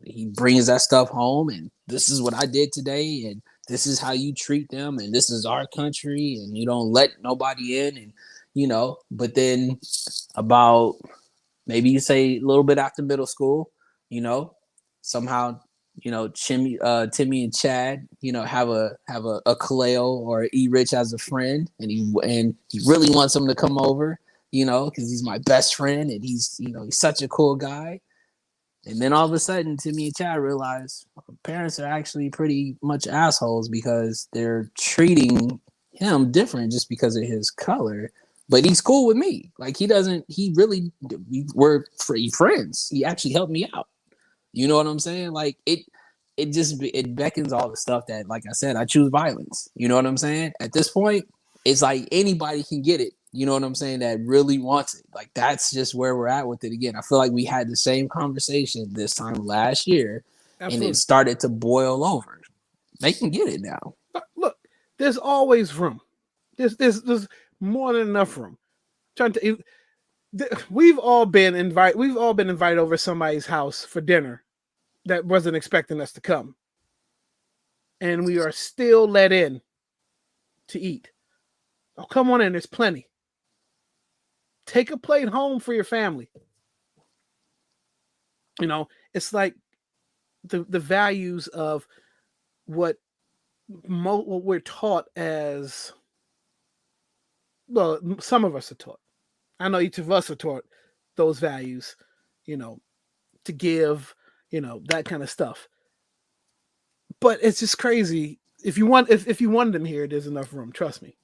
He brings that stuff home, and this is what I did today, and this is how you treat them, and this is our country, and you don't let nobody in, and but then about, maybe you say a little bit after middle school, somehow Timmy and Chad, have a Kaleo or E Rich as a friend, and he really wants him to come over. you know, because he's my best friend and he's, you know, he's such a cool guy. And then all of a sudden, Timmy and Chad realize parents are actually pretty much assholes because they're treating him different just because of his color. But he's cool with me. Like we're friends. He actually helped me out. You know what I'm saying? Like it beckons all the stuff that, like I said, I choose violence. You know what I'm saying? At this point, it's like anybody can get it. You know what I'm saying? That really wants it. Like that's just where we're at with it again. I feel like we had the same conversation this time last year, Absolutely. and it started to boil over. They can get it now. Look, there's always room. There's more than enough room. We've all been invited over somebody's house for dinner that wasn't expecting us to come, and we are still let in to eat. Oh, come on in. There's plenty. Take a plate home for your family. You know, it's like the values of what we're taught as, well, some of us are taught. I know each of us are taught those values, you know, to give, you know, that kind of stuff. But it's just crazy. If you want them here, there's enough room. Trust me.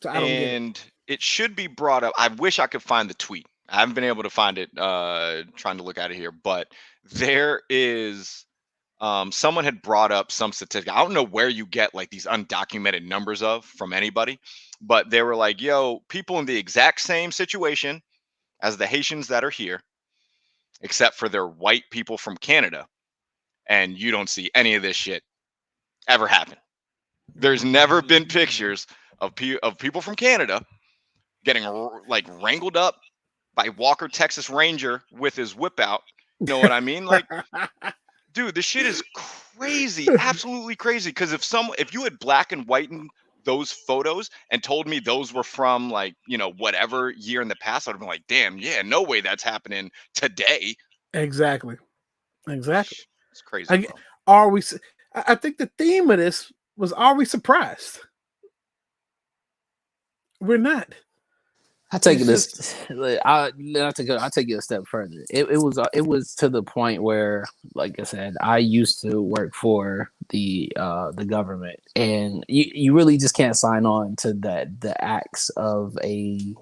So I don't get it. It should be brought up. I wish I could find the tweet. I haven't been able to find it, trying to look at it here, but there is someone had brought up some statistic. I don't know where you get like these undocumented numbers from anybody, but they were like, yo, people in the exact same situation as the Haitians that are here, except for they're white people from Canada, and you don't see any of this shit ever happen. There's never been pictures of people from Canada getting like wrangled up by Walker Texas Ranger with his whip out. You know what I mean? Like, dude, this shit is crazy, absolutely crazy. Because if you had black and whitened those photos and told me those were from like, you know, whatever year in the past, I'd have been like, damn, yeah, no way that's happening today. Exactly. It's crazy. I think the theme of this was, are we surprised? We're not. I'll take it a step further. It was to the point where, like I said, I used to work for the government, and you really just can't sign on to the acts of a,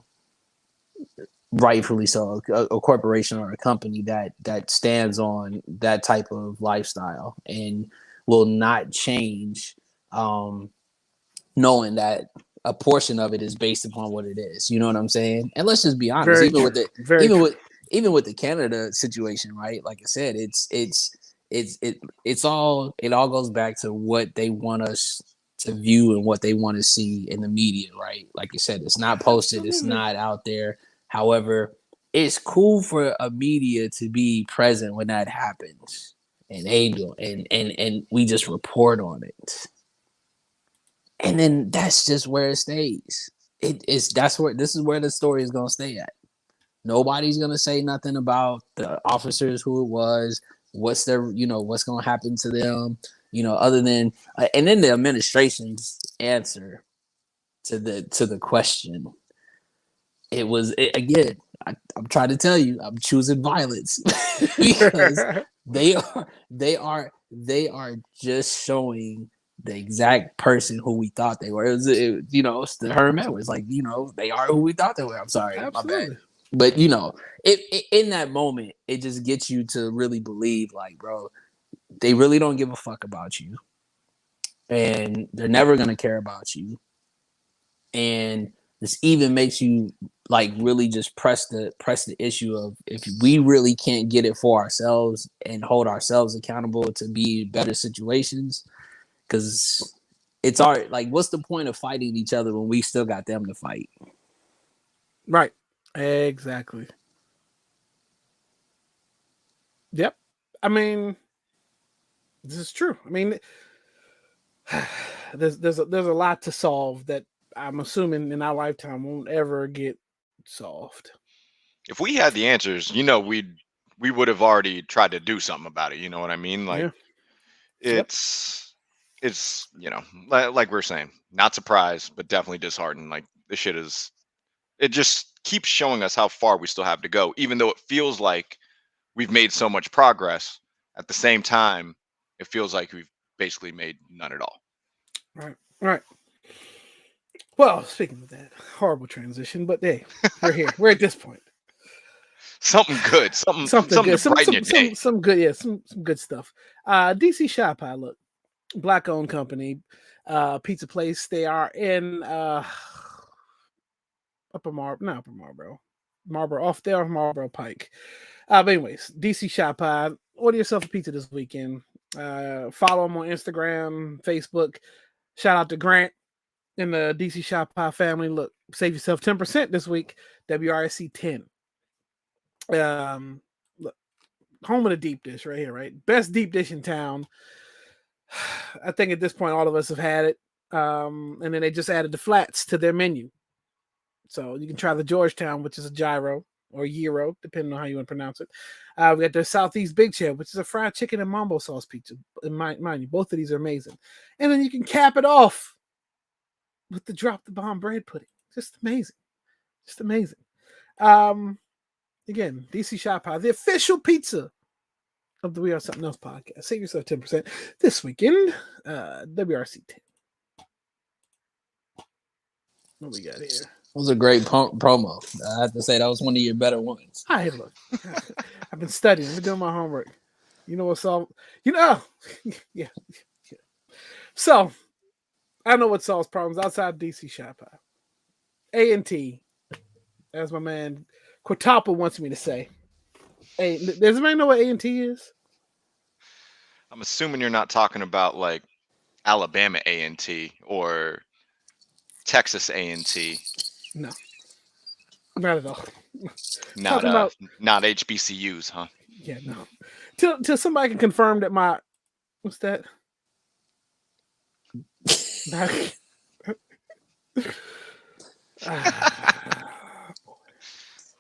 rightfully so, a corporation or a company that stands on that type of lifestyle and will not change, knowing that a portion of it is based upon what it is. You know what I'm saying? And let's just be honest, even with the Canada situation, right? Like I said, it all goes back to what they want us to view and what they want to see in the media, right? Like you said, it's not posted, it's not out there. However, it's cool for a media to be present when that happens, and they do, and we just report on it. And then that's just where it stays. This is where the story is gonna stay at. Nobody's gonna say nothing about the officers, who it was, what's gonna happen to them, other than and then the administration's answer to the question. Again, I'm trying to tell you, I'm choosing violence because they are just showing the exact person who we thought they were. It's the Herm Edwards. Like, they are who we thought they were. I'm sorry, absolutely. My bad. But in that moment, it just gets you to really believe, like, bro, they really don't give a fuck about you, and they're never gonna care about you. And this even makes you like really just press the issue of, if we really can't get it for ourselves and hold ourselves accountable to be in better situations. Because it's what's the point of fighting each other when we still got them to fight? Right. Exactly. Yep. I mean, this is true. I mean, there's a lot to solve that I'm assuming in our lifetime won't ever get solved. If we had the answers, we would have already tried to do something about it. You know what I mean? Like, yeah. It's like we're saying, not surprised, but definitely disheartened. Like, this shit is It just keeps showing us how far we still have to go, even though it feels like we've made so much progress. At the same time, it feels like we've basically made none at all. Right. Right. Well, speaking of that, horrible transition, but hey, we're here. We're at this point. Something good, something Good. to brighten your day. Some good, yeah, some good stuff. DC Shop Pie, look, black owned company, pizza place. They are in Marlboro, off there, Marlboro Pike. But anyways, DC Shop Pie. Order yourself a pizza this weekend. Follow them on Instagram, Facebook. Shout out to Grant and the DC Shop Pie family. Look, save yourself 10% this week. WRSC 10. Look, home of the deep dish right here, right? Best deep dish in town. I think at this point all of us have had it. And then they just added the flats to their menu. So you can try the Georgetown, which is a gyro or gyro, depending on how you want to pronounce it. We got the Southeast Big Chair, which is a fried chicken and mambo sauce pizza. And mind you, both of these are amazing. And then you can cap it off with the drop the bomb bread pudding. Just amazing. Just amazing. Again, DC Shop Pie, the official pizza of the We Are Something Else podcast. Save yourself 10% this weekend. WRC 10. What we got here? It was a great promo. I have to say that was one of your better ones. Hey, look, I've been studying. I've been doing my homework. You know what's all? You know, yeah. So I know what solves problems outside DC Shop Pie. A&T, as my man Quintuple wants me to say. Hey, does anybody know what A&T is? I'm assuming you're not talking about like Alabama A&T or Texas A&T. No, not at all. Not about, not HBCUs, huh? Yeah, no. Till somebody can confirm that my what's that?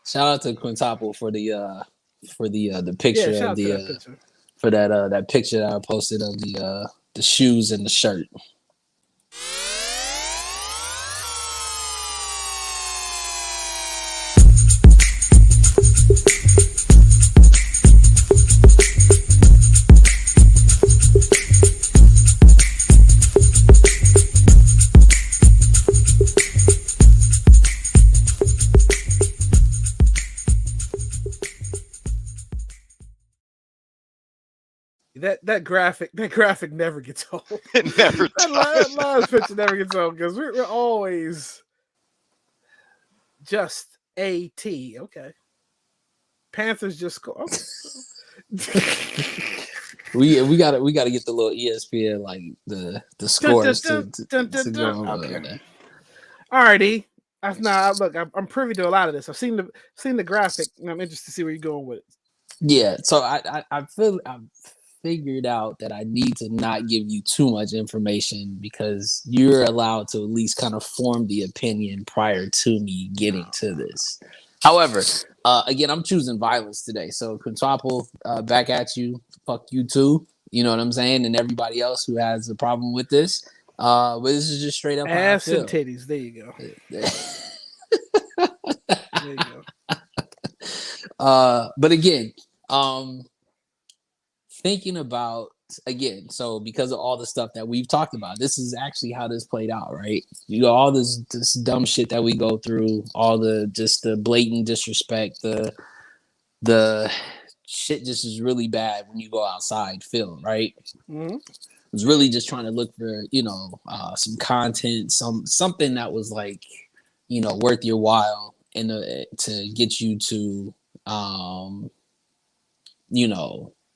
Shout out to Quintuple for the picture of the for that picture that I posted of the shoes and the shirt. That graphic never gets old. It never does. That last picture never gets old because we're always just AT. Okay. Panthers just score. Okay. we got to get the little ESPN like the scores to go over there. Alrighty. Look, I'm privy to a lot of this. I've seen the graphic, and I'm interested to see where you're going with it. Yeah, so I feel I've figured out that I need to not give you too much information because you're allowed to at least kind of form the opinion prior to me getting to this. However, again, I'm choosing violence today. So Quintuple, back at you. Fuck you too. You know what I'm saying? And everybody else who has a problem with this. But this is just straight up ass and titties. There you go. There you go. But again, thinking about again, so because of all the stuff that we've talked about, this is actually how this played out, right? You got all this dumb shit that we go through, all the blatant disrespect, the shit just is really bad when you go outside film, right? Mm-hmm. I was really just trying to look for, some content, something that was like, worth your while and to get you to,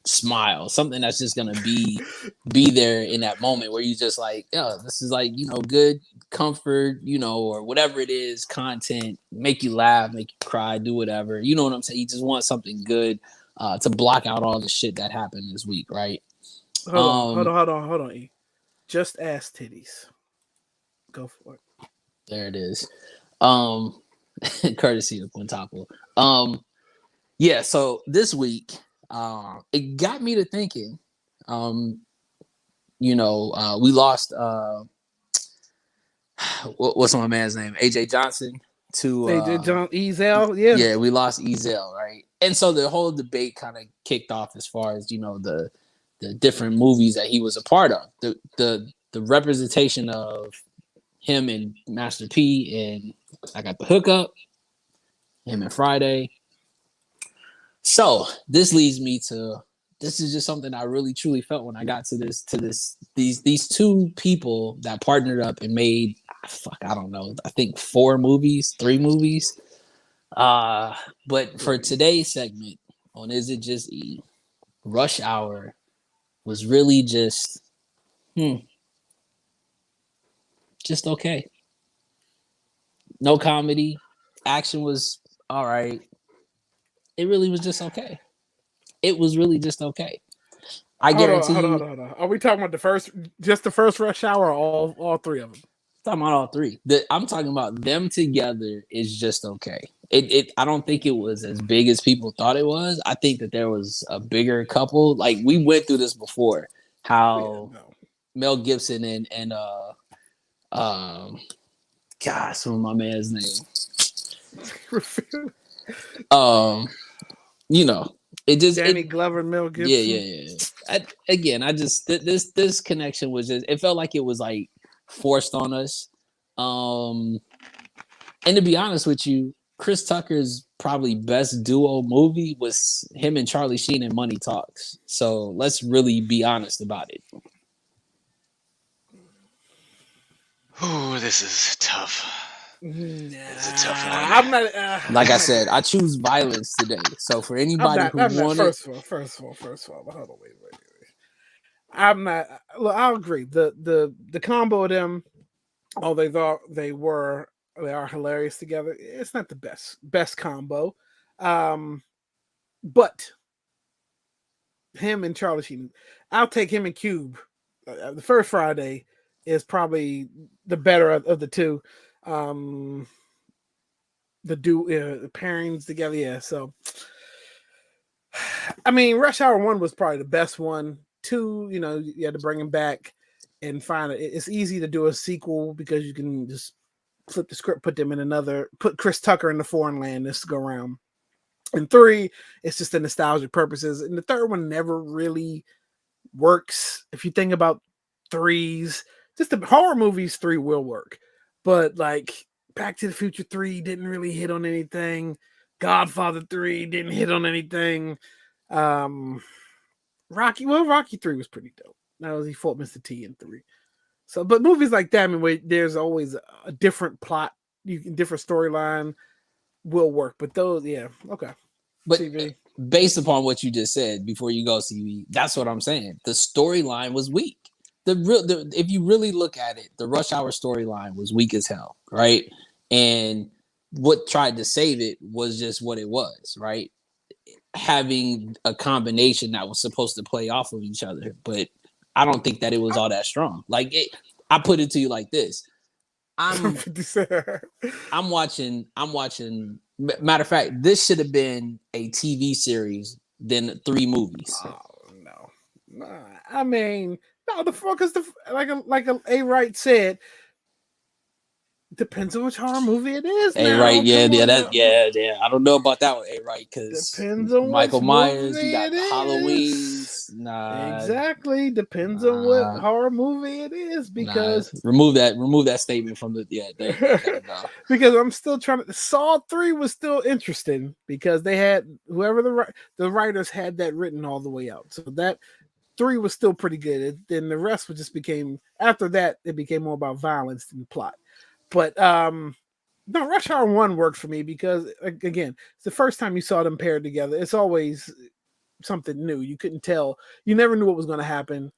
smile, something that's just gonna be there in that moment where you just like, yeah, this is like, good comfort, or whatever it is, content, make you laugh, make you cry, do whatever, you know what I'm saying? You just want something good to block out all the shit that happened this week, right? Hold on, E. Just ass titties. Go for it. There it is. Courtesy of Quintuple. Yeah, so this week it got me to thinking. We lost what's my man's name? AJ Johnson to They did John Ezel, yeah. yeah, we lost Ezel, right? And so the whole debate kind of kicked off as far as, you know, the different movies that he was a part of. The representation of him and Master P and I Got the Hookup, him and Friday. So this leads me to, this is just something I really truly felt when I got to these two people that partnered up and made, I don't know, I think 3 movies. But for today's segment on Is It Just E, Rush Hour was really just okay. No comedy. Action was all right. It really was just okay. It was really just okay. I guarantee Hold on. Are we talking about the first Rush Hour, or all 3 of them? I'm talking about all 3. I'm talking about them together is just okay. I don't think it was as big as people thought it was. I think that there was a bigger couple. Like, we went through this before. How Mel Gibson and gosh, what was my man's name? You know, it just Danny Glover, Mel Gibson. Yeah. I just this connection was just, it felt like it was like forced on us. And to be honest with you, Chris Tucker's probably best duo movie was him and Charlie Sheen in Money Talks. So let's really be honest about it. Ooh, this is tough. It's a tough one. I'm not. Like I said, I choose violence today. So for anybody who wanted, first of all, hold on, wait. I'm not. Look, I'll agree. The combo of them, they are hilarious together. It's not the best combo, but him and Charlie Sheen, I'll take him and Cube. The first Friday is probably the better of the two. The pairings together, yeah. So, I mean, Rush Hour 1 was probably the best one. 2, you know, you had to bring him back and find it. It's easy to do a sequel because you can just flip the script, put Chris Tucker in the foreign land this go around. And 3, it's just the nostalgic purposes. And the third one never really works. If you think about 3s, just the horror movies, 3 will work. But like Back to the Future 3 didn't really hit on anything. Godfather 3 didn't hit on anything. Rocky 3 was pretty dope. That was, he fought Mr. T in 3. So, but movies like that, I mean, where there's always a different plot, different storyline will work. But those, yeah, okay. But CV. Based upon what you just said before you go, CV, that's what I'm saying. The storyline was weak. If you really look at it, the Rush Hour storyline was weak as hell, right? And what tried to save it was just what it was, right? Having a combination that was supposed to play off of each other, but I don't think that it was all that strong. Like, I put it to you like this: I'm watching. Matter of fact, this should have been a TV series than 3 movies. Oh no! I mean, no. The fuck is like A Wright said. Depends on which horror movie it is. A Wright, yeah. I don't know about that one, A Wright, because depends on Michael which Myers. movie You got it is. Halloween. Nah, exactly. Depends on what horror movie it is, because remove that statement from the because I'm still trying to. Saw 3 was still interesting because they had whoever the writers had that written all the way out, so that 3 was still pretty good. Then the rest just became, after that, it became more about violence than plot. But no, Rush Hour 1 worked for me because, again, it's the first time you saw them paired together. It's always something new. You couldn't tell. You never knew what was going to happen.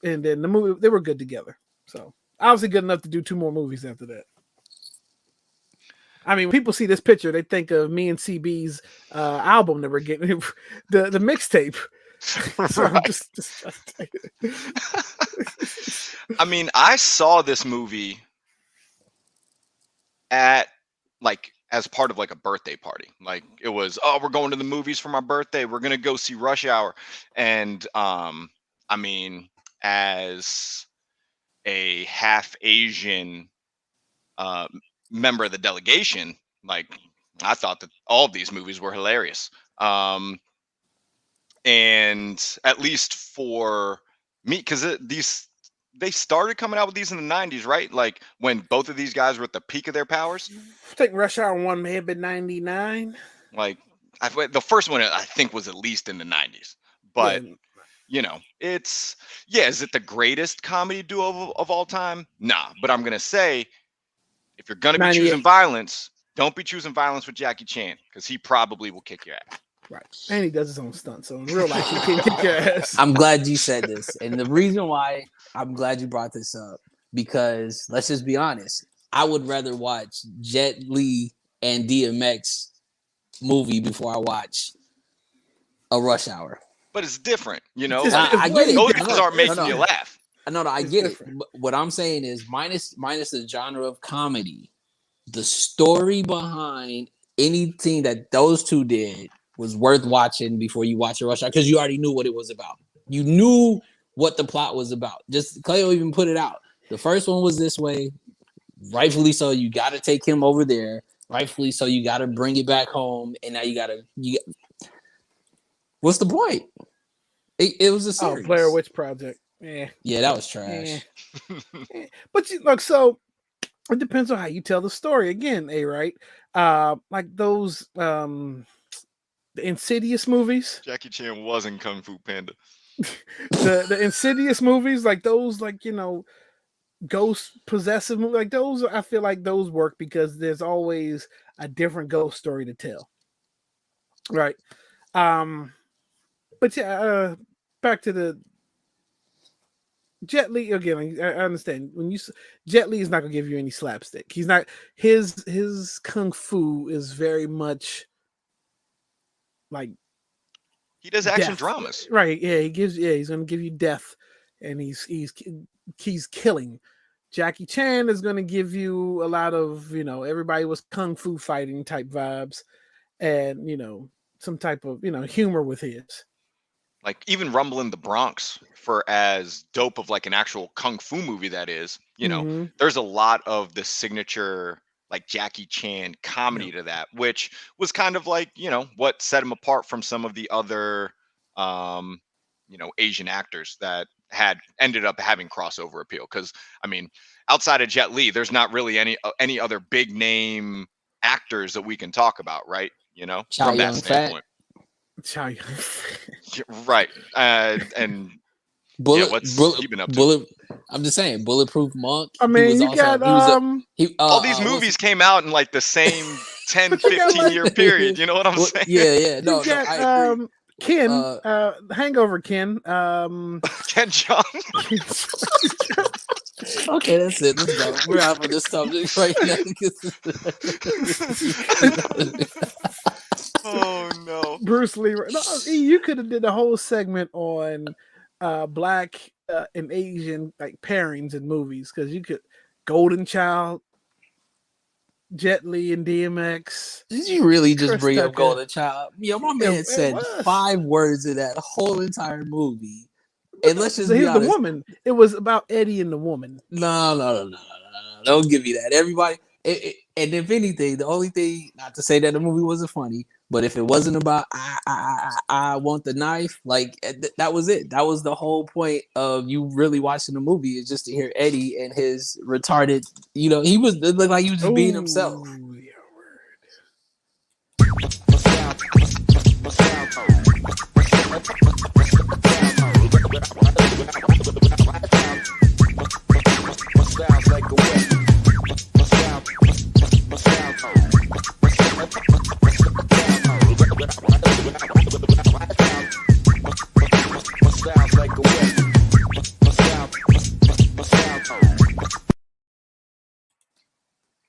And then the movie, they were good together. So obviously good enough to do 2 more movies after that. I mean, when people see this picture, they think of me and CB's album that we're getting, the mixtape. So Right. I mean, I saw this movie at, like, as part of like a birthday party. Like, it was, oh, we're going to the movies for my birthday, we're gonna go see Rush Hour. And I mean, as a half Asian member of the delegation, Like, I thought that all of these movies were hilarious. And at least for me, because these they started coming out with these in the 90s, right? Like when both of these guys were at the peak of their powers. I think Rush Hour 1 may have been 99. Like the first one I think was at least in the 90s. Yeah. But it's is it the greatest comedy duo of all time? Nah, but I'm gonna say if you're gonna be choosing 98. violence, don't be choosing violence with Jackie Chan because he probably will kick your ass. Right. And he does his own stunts. So in real life, he can kick your ass. I'm glad you said this. And the reason why I'm glad you brought this up, because let's just be honest, I would rather watch Jet Li and DMX movie before I watch a Rush Hour. But it's different, It's I get it. Those different. guys aren't making you laugh. No, I It's get different. it. But what I'm saying is minus the genre of comedy, the story behind anything that those two did was worth watching before you watch a Rush Hour because you already knew what it was about. You knew what the plot was about. Just Cleo even put it out. The first one was this way, rightfully so. You got to take him over there, rightfully so. You got to bring it back home, and now you got to. What's the point? It was a series. Blair Witch Project. Yeah. Yeah, that was trash. Yeah. But look, so it depends on how you tell the story. Again, right? Like those the Insidious movies. Jackie Chan was in Kung Fu Panda. The Insidious movies, like those, like ghost possessive movies, like those. I feel like those work because there's always a different ghost story to tell. Right. But yeah, back to the Jet Li again. I understand when Jet Li is not gonna give you any slapstick. He's not his kung fu is very much like He does action death. dramas. Right? Yeah, he's gonna give you death, and he's killing. Jackie Chan is gonna give you a lot of everybody was kung fu fighting type vibes, and some type of humor with his. Like even Rumble in the Bronx, for as dope of like an actual kung fu movie that is, Mhm. there's a lot of the signature like Jackie Chan comedy to that, which was kind of like, what set him apart from some of the other Asian actors that had ended up having crossover appeal. Because I mean, outside of Jet Li, there's not really any other big name actors that we can talk about, right? Chow From that Yun Fat. standpoint. Chow Yeah, right. And Bullet, what's bullet, he been up to? bullet. I'm just saying, Bulletproof Monk. I mean, you got all these movies came out in like the same 10, 15 year period. You know what I'm saying? Yeah. No, you got, I agree. Ken, Hangover Ken. Ken Jeong. Okay, that's it. Let's go. We're out for this subject right now. Oh no, Bruce Lee. No, you could have did a whole segment on black and Asian like pairings in movies because you could Golden Child, Jet Li and DMX. Did you really just Chris bring up Tucker. Golden Child? Yo, my man It said was. 5 words in that whole entire movie. And let's just So be here's the honest. woman. It was about Eddie and the woman. No. Don't give me that. Everybody. And if anything, the only thing, not to say that the movie wasn't funny, but if it wasn't about I want the knife, like that was it. That was the whole point of you really watching the movie, is just to hear Eddie and his retarded. He looked like he was just being himself. Ooh, yeah,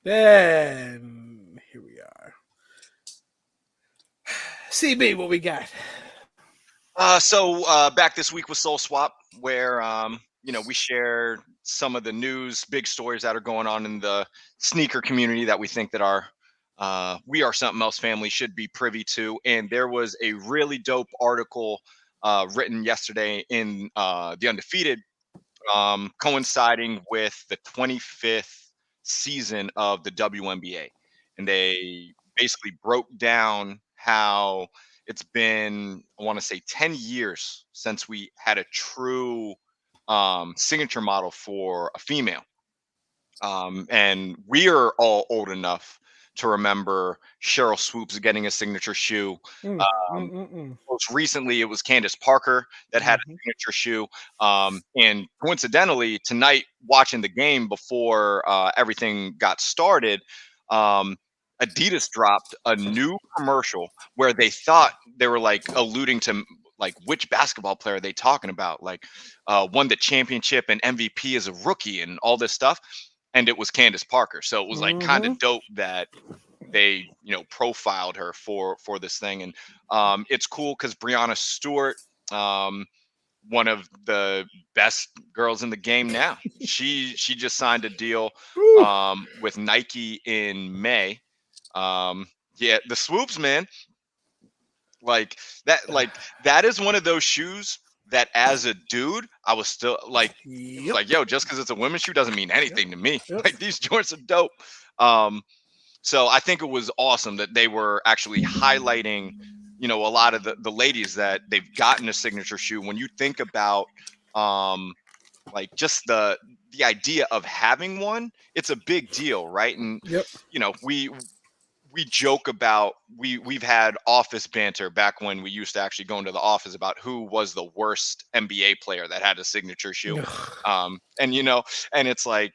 Then here we are. CB, what we got? So back this week with Soul Swap, where we share some of the news, big stories that are going on in the sneaker community that we think that our We Are Something Else family should be privy to. And there was a really dope article written yesterday in The Undefeated, coinciding with the 25th season of the WNBA. and they basically broke down how it's been, I want to say, 10 years since we had a true signature model for a female. And we are all old enough to remember Cheryl Swoops getting a signature shoe. Mm, Um, mm. Most recently, it was Candace Parker that had a Mhm. signature shoe. And coincidentally, tonight, watching the game before everything got started, um, Adidas dropped a new commercial where they thought they were like alluding to like which basketball player are they talking about, like won the championship and MVP as a rookie and all this stuff. And it was Candace Parker. So it was like kind of Mhm. dope that they profiled her for this thing. And it's cool because Brianna Stewart, um, one of the best girls in the game now, she just signed a deal Whew. with Nike in May. Yeah, the Swoops, man, like that is one of those shoes that as a dude I was still like, Yep. like, yo, just because it's a women's shoe doesn't mean anything to me. Yep. Like, these joints are dope. So I think it was awesome that they were actually highlighting, a lot of the ladies that they've gotten a signature shoe. When you think about like just the idea of having one, it's a big deal, right? And Yep. we joke about, we've had office banter back when we used to actually go into the office about who was the worst NBA player that had a signature shoe. And and it's like,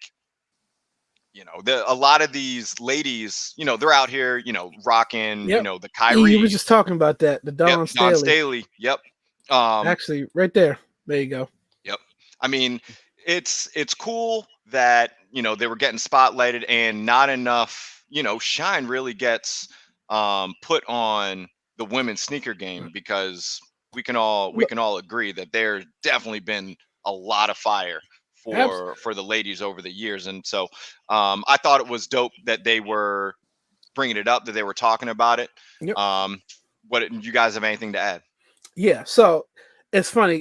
a lot of these ladies, they're out here, rocking, Yep. the You were Kyrie. just talking about that. The Yep, Dawn Don Staley. Staley. Yep. Actually, right there. There you go. Yep. I mean, it's cool that they were getting spotlighted, and not enough shine really gets put on the women's sneaker game, because we can all agree that there's definitely been a lot of fire for the ladies over the years. And so I thought it was dope that they were bringing it up, that they were talking about it. Yep. You guys have anything to add? Yeah, so it's funny.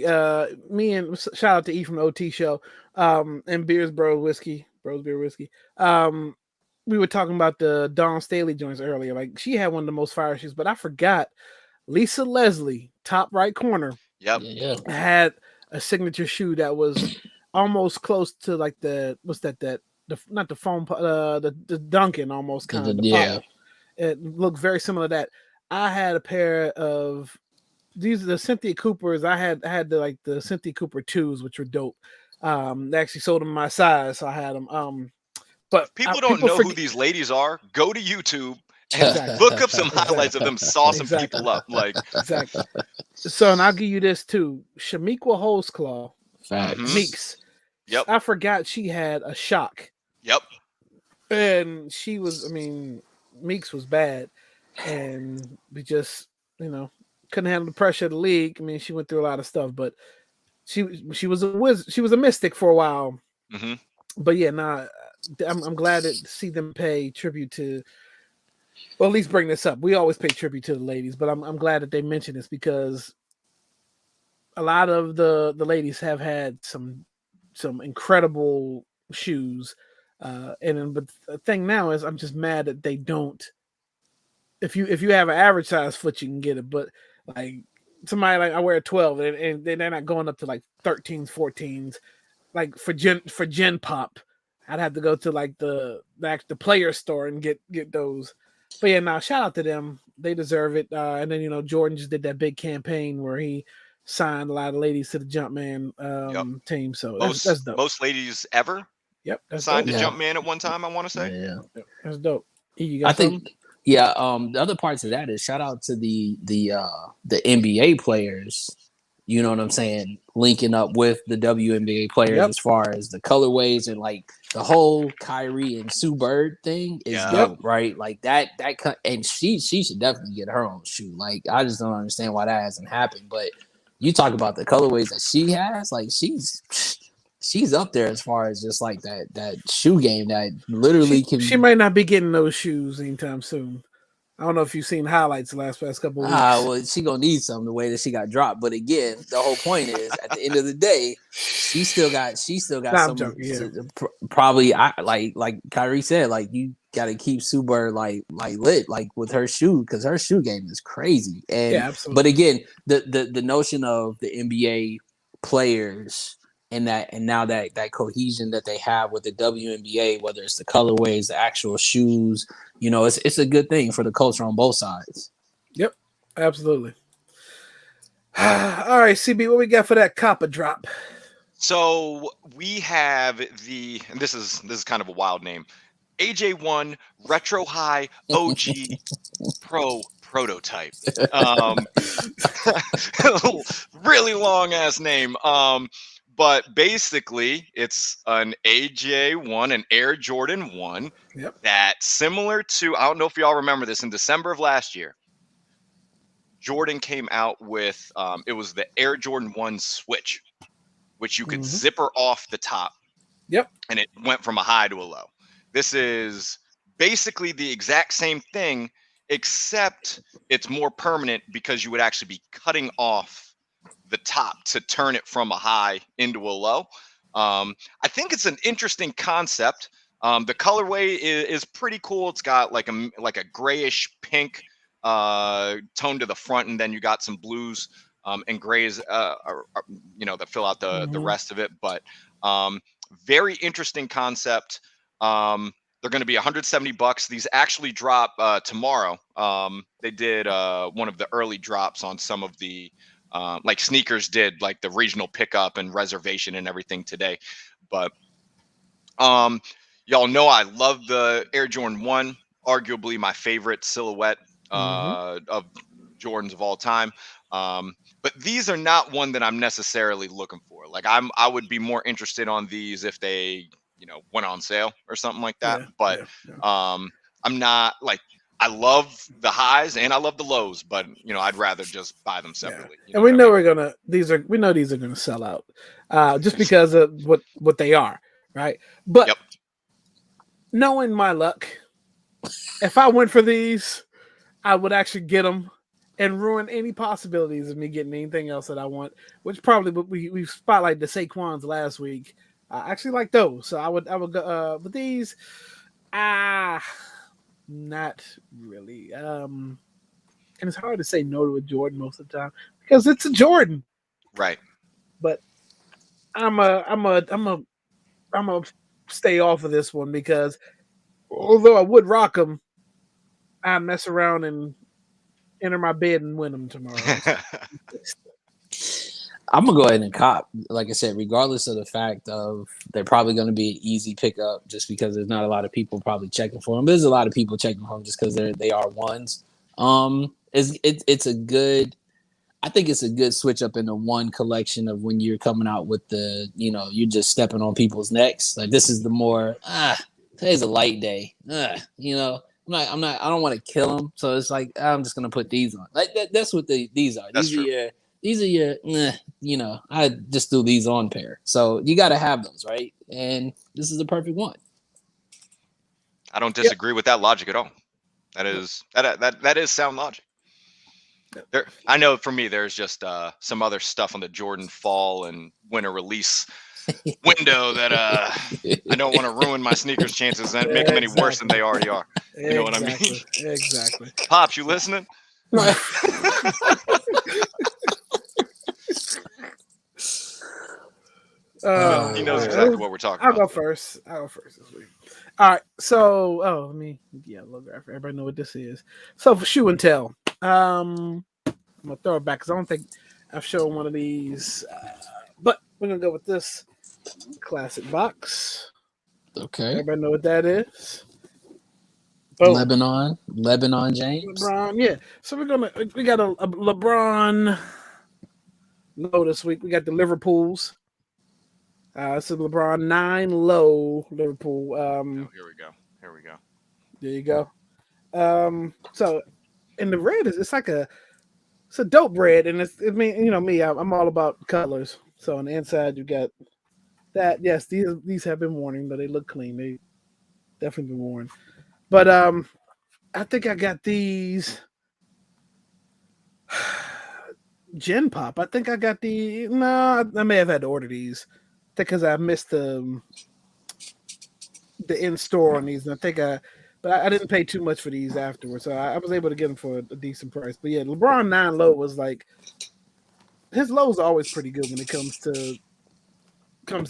Me and shout out to E from OT show, and Beers Bros Beer Whiskey. We were talking about the Dawn Staley joints earlier. Like, she had one of the most fire shoes, but I forgot Lisa Leslie, top right corner. Yep. Yeah. Had a signature shoe that was almost close to like not the foam, the Duncan almost kind of. Yeah. It looked very similar to that. I had a pair of these are the Cynthia Coopers. I had the Cynthia Cooper 2s, which were dope. They actually sold them my size, so I had them. But if people don't know who these ladies are, go to YouTube and Exactly. look up some highlights of them saucing Exactly. people up. Like, exactly. So, and I'll give you this too. Shamiqua Holesclaw, Facts. Meeks. Yep. I forgot she had a shock. Yep. And she was, Meeks was bad. And we just, couldn't handle the pressure of the league. I mean, she went through a lot of stuff, but she was a wizard. She was a mystic for a while. Mm-hmm. But yeah, I'm glad to see them pay tribute to, well, at least bring this up. We always pay tribute to the ladies, but I'm glad that they mention this, because a lot of the ladies have had some incredible shoes. But the thing now is, I'm just mad that they don't. If you have an average size foot, you can get it, but like somebody like I wear a 12, and they're not going up to like 13s, 14s. Like for Gen Pop, I'd have to go to like the player store and get those. But yeah, shout out to them. They deserve it. And then Jordan just did that big campaign where he signed a lot of ladies to the Jumpman team. So that's dope. Most ladies ever. Yep, that's signed dope. to Jumpman at one time, I want to say. Yeah, that's dope. You got I think. something? Yeah, the other parts of that is shout out to the NBA players. You know what I'm saying? Linking up with the WNBA players as far as the colorways, and like the whole Kyrie and Sue Bird thing is dope, right? Like that and she should definitely get her own shoe. Like, I just don't understand why that hasn't happened. But you talk about the colorways that she has, like she's up there as far as just like that shoe game that literally She might not be getting those shoes anytime soon. I don't know if you've seen highlights the past couple of weeks. Well, she gonna need some the way that she got dropped. But again, the whole point is, at the end of the day, she still got some. Joking, yeah. Probably, like Kyrie said, like you gotta keep Super like lit like with her shoe because her shoe game is crazy. And Yeah, absolutely. but again, the notion of the NBA players and now that cohesion that they have with the WNBA, whether it's the colorways, the actual shoes, it's a good thing for the culture on both sides. Yep, absolutely. All right, CB, what we got for that copper drop? So we have and this is kind of a wild name, AJ1 Retro High OG Pro Prototype. Really long ass name. But basically it's an AJ1, an Air Jordan 1. Yep. That similar to, I don't know if y'all remember this, in December of last year, Jordan came out with it was the Air Jordan 1 Switch, which you could zipper off the top. Yep. And it went from a high to a low. This is basically the exact same thing, except it's more permanent because you would actually be cutting off the top to turn it from a high into a low. I think it's an interesting concept. The colorway is pretty cool. It's got like a grayish pink tone to the front, and then you got some blues and grays, that fill out the rest of it. But very interesting concept. They're going to be $170. These actually drop tomorrow. They did one of the early drops on some of the like sneakers did, like the regional pickup and reservation and everything today. But y'all know I love the Air Jordan 1, arguably my favorite silhouette of Jordans of all time. But these are not one that I'm necessarily looking for. Like I would be more interested on these if they, went on sale or something like that. Yeah, but yeah. I'm not like, I love the highs and I love the lows, but I'd rather just buy them separately. Yeah. And we know these are gonna sell out, just because of what they are, right? But knowing my luck, if I went for these, I would actually get them and ruin any possibilities of me getting anything else that I want. Which probably we spotlighted the Saquons last week. I actually like those, so I would go. But these, not really. And it's hard to say no to a Jordan most of the time because it's a Jordan, right? But I'm a stay off of this one because although I would rock them, I mess around and enter my bed and win them tomorrow. I'm gonna go ahead and cop, like I said, regardless of the fact of they're probably going to be an easy pickup, just because there's not a lot of people probably checking for them. There's a lot of people checking for them just because they are ones. It's a good. I think it's a good switch up into one collection of when you're coming out with the, you're just stepping on people's necks. Like this is the more today's a light day. I don't want to kill them, so it's like I'm just gonna put these on. Like that's what these are. That's true. These are your, I just threw these on pair. So you got to have those, right? And this is the perfect one. I don't disagree with that logic at all. That is sound logic. I know for me, there's just some other stuff on the Jordan fall and winter release window that I don't want to ruin my sneakers chances and make them any worse than they already are. You know what I mean? Exactly. Pops, you listening? He knows exactly what we're talking about. I'll go first this week. All right. So, let me look. Everybody know what this is. So for shoe and tell, I'm gonna throw it back because I don't think I've shown one of these. But we're gonna go with this classic box. Okay. Everybody know what that is. Boom. Lebanon James. LeBron, yeah. So we got a LeBron low this week. We got the Liverpools. It's a LeBron 9 low Liverpool. Here we go. There you go. So in the red it's a dope red, and I'm all about colors. So on the inside you got that. Yes, these have been worn, but they look clean. They definitely been worn. But I think I got these Gen Pop. I think I got I may have had to order these because I missed the in store on these. And I think But I didn't pay too much for these afterwards, so I was able to get them for a decent price. But yeah, LeBron 9 low was like his lows are always pretty good when it comes to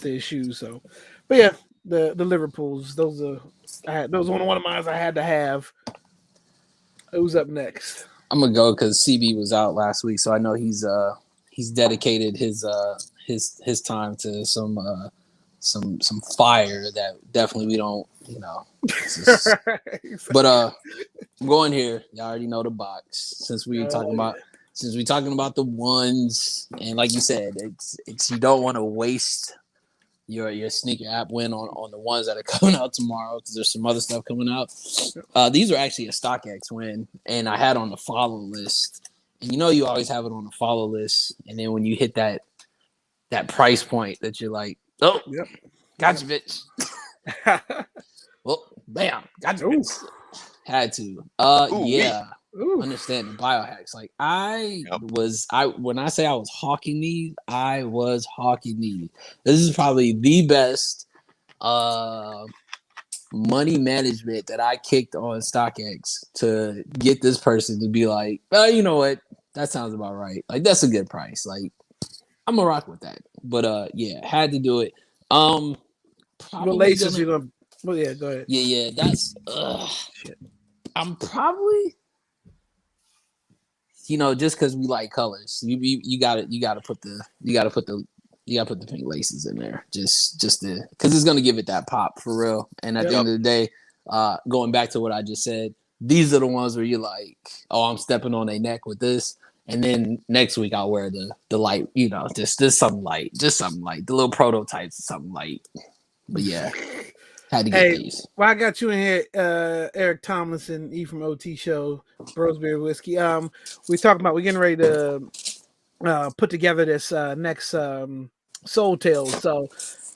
his shoes. So, but yeah, the Liverpools, those were one of mine I had to have. Who's up next? I'm gonna go because CB was out last week, so I know he's dedicated his time to some fire that definitely we don't, you know. But I'm going here. Y'all already know the box since we talking about the ones, and like you said, it's you don't want to waste your sneaker app win on the ones that are coming out tomorrow because there's some other stuff coming out. These are actually a StockX win, and I had on the follow list. And you always have it on the follow list, and then when you hit that price point that you're like, oh, yep, gotcha, bitch. Well, bam, gotcha, bitch. Had to. Yeah. Ooh. Understand the biohacks. Like when I say I was hawking these, I was hawking these. This is probably the best money management that I kicked on StockX to get this person to be like, oh, you know what? That sounds about right. Like that's a good price. Like I'm gonna rock with that. But yeah, had to do it. What laces you gonna? Well, yeah, go ahead. Yeah. That's shit. I'm probably. Just because we like colors, you got to put the pink laces in there, just because it's gonna give it that pop for real. And at the end of the day, going back to what I just said, these are the ones where you're like, oh, I'm stepping on a neck with this, and then next week I'll wear the light, just something light, the little prototypes, something light. But yeah. Had to get these. Well, I got you in here, Eric Tomlinson, E from OT Show, Roseberry Whiskey. We're getting ready to put together this next Soul Tales. So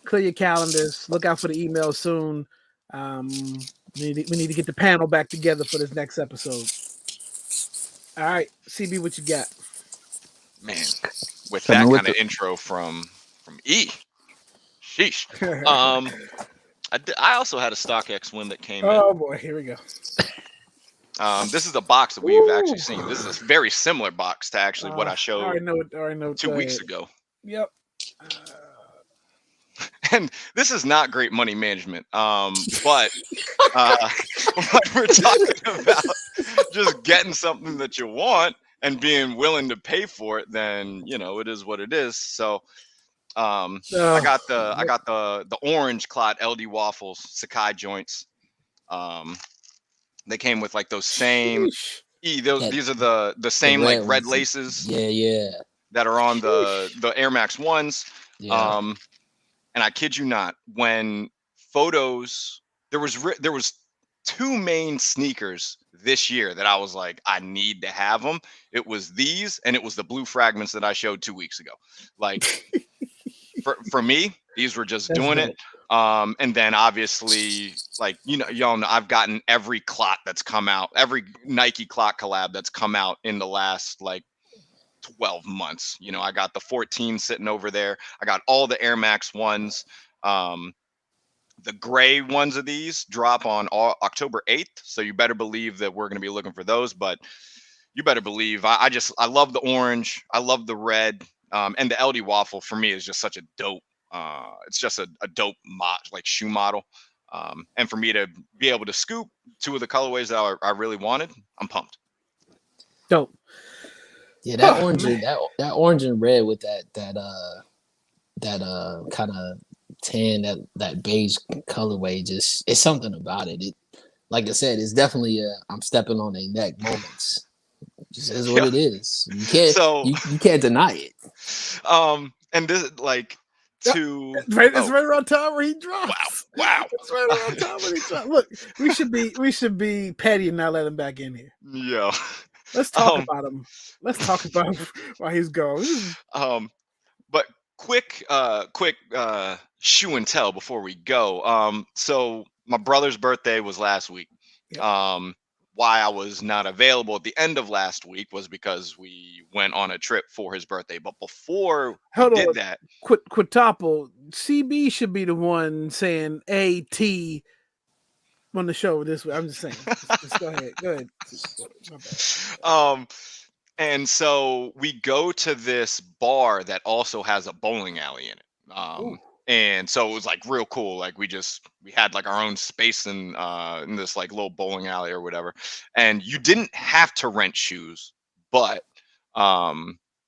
clear your calendars. Look out for the email soon. We need to get the panel back together for this next episode. All right, CB, what you got? Man, with that kind of intro from E. Sheesh. I also had a StockX win that came in. Oh boy, here we go. This is a box that we've actually seen. This is a very similar box to actually what I showed I know 2 weeks ago. Yep. And this is not great money management. But when we're talking about just getting something that you want and being willing to pay for it, then it is what it is. So I got the orange clot LD waffles Sakai joints. They came with like those same these are the same like red laces. Yeah. That are on the Air Max ones. Yeah. And I kid you not, when photos there was 2 main sneakers this year that I was like, I need to have them. It was these and it was the blue fragments that I showed 2 weeks ago. Like For me, these were just doing it. And then obviously, like, y'all know, I've gotten every clot that's come out, every Nike clot collab that's come out in the last like 12 months. I got the 14 sitting over there. I got all the Air Max ones. The gray ones of these drop on October 8th. So you better believe that we're going to be looking for those. But you better believe I love the orange. I love the red. And the LD waffle for me is just such a dope. It's just a dope shoe model. And for me to be able to scoop 2 of the colorways that I really wanted, I'm pumped. Dope. Yeah, that orange and red with that kind of tan, that beige colorway, just it's something about it. It, like I said, it's definitely I'm stepping on a neck moments. Just is what it is. You can't you can't deny it. And this it's right around time where he drops. Wow. It's right around time when he drops. Look, we should be petty and not let him back in here. Yeah. Let's talk about him. Let's talk about why he's gone. But quick shoe and tell before we go. So my brother's birthday was last week. Yep. Why I was not available at the end of last week was because we went on a trip for his birthday. But before we did that, Quintuple, CB should be the one saying AT on the show this week. I'm just saying. Just go ahead. Go ahead. My bad. And so we go to this bar that also has a bowling alley in it. Ooh. And so it was like real cool. Like we had like our own space in this like little bowling alley or whatever. And you didn't have to rent shoes, but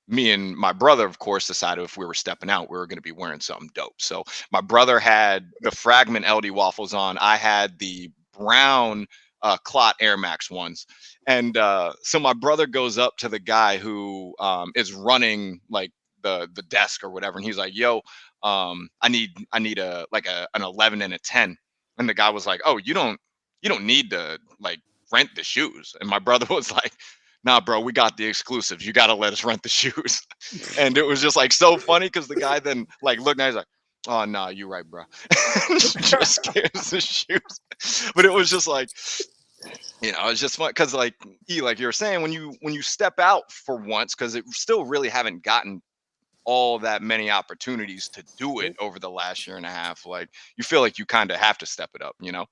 me and my brother, of course, decided if we were stepping out, we were going to be wearing something dope. So my brother had the Fragment LD waffles on. I had the brown Clot Air Max ones. And so my brother goes up to the guy who is running like the desk or whatever, and he's like, "Yo, I need a like an 11 and a 10." And the guy was like, "Oh, you don't need to like rent the shoes." And my brother was like, "Nah, bro, we got the exclusives. You got to let us rent the shoes." And it was just like so funny because the guy then like looked at, he's like, "Oh, nah, you're right, bro." Just gives the shoes. But it was just like, you know, it's just fun because like you were saying, when you step out for once, because it still really haven't gotten all that many opportunities to do it over the last year and a half, like you feel like you kind of have to step it up, you know.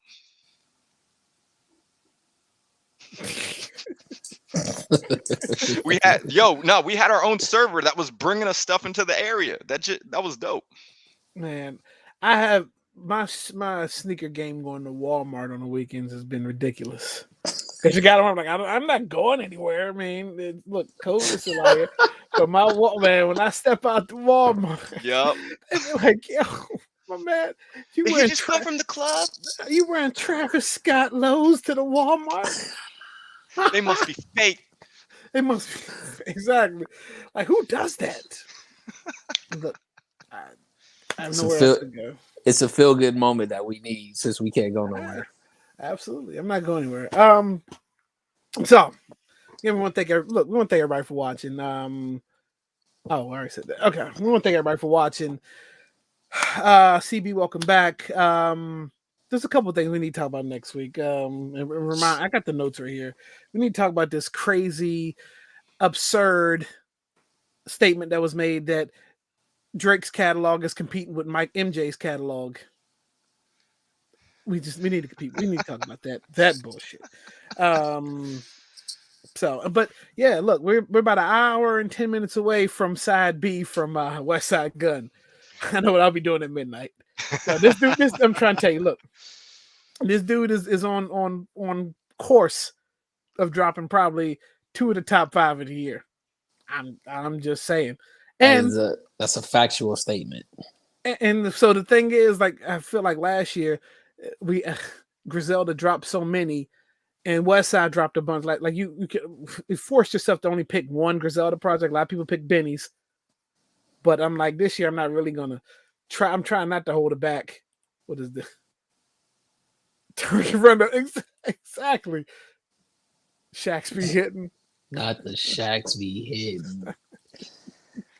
we had our own server that was bringing us stuff into the area. That was dope. Man, I have my sneaker game going to Walmart on the weekends has been ridiculous. Because you got, I'm like, I'm not going anywhere. I mean, look, COVID's still out here. But man, when I step out to Walmart, Yep, they're like, yo, my man, you just come from the club. You wearing Travis Scott lows to the Walmart? They must be fake. They must be exactly. Like, who does that? Look, I have nowhere else to go. It's a feel good moment that we need since we can't go nowhere. Absolutely, I'm not going anywhere. So we want to thank everybody for watching. I already said that. Okay, we want to thank everybody for watching. CB, welcome back. There's a couple things we need to talk about next week. I got the notes right here. We need to talk about this crazy, absurd statement that was made that Drake's catalog is competing with MJ's catalog. We need to compete. We need to talk about that bullshit. But yeah, look, we're about an hour and 10 minutes away from side B from West Side Gun. I know what I'll be doing at midnight. So this I'm trying to tell you, look, this dude is on course of dropping probably 2 of the top 5 of the year. I'm just saying. And that's a factual statement. And so the thing is, like, I feel like last year we Griselda dropped so many, and Westside dropped a bunch. Like you forced yourself to only pick one Griselda project. A lot of people pick Benny's, but I'm like, this year I'm not really gonna try. I'm trying not to hold it back. What is this? Turkey Run exactly. Shaq's be hitting. Not the Shaq's be hitting.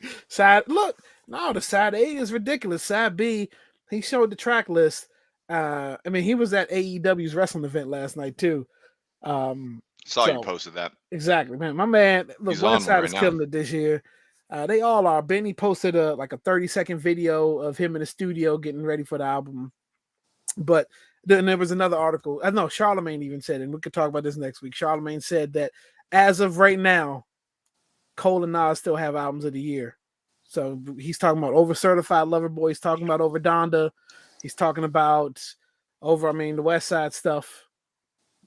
The side A is ridiculous. Side B, he showed the track list. I mean, he was at AEW's wrestling event last night too. You posted that. Exactly, man. My man, look, Westside is killing it this year. They all are. Benny posted a 30-second video of him in the studio getting ready for the album. But then there was another article. I know Charlemagne even said, and we could talk about this next week. Charlemagne said that as of right now, Cole and Nas still have albums of the year. So he's talking about over Certified Lover Boy. He's talking about over Donda. He's talking about over, the West Side stuff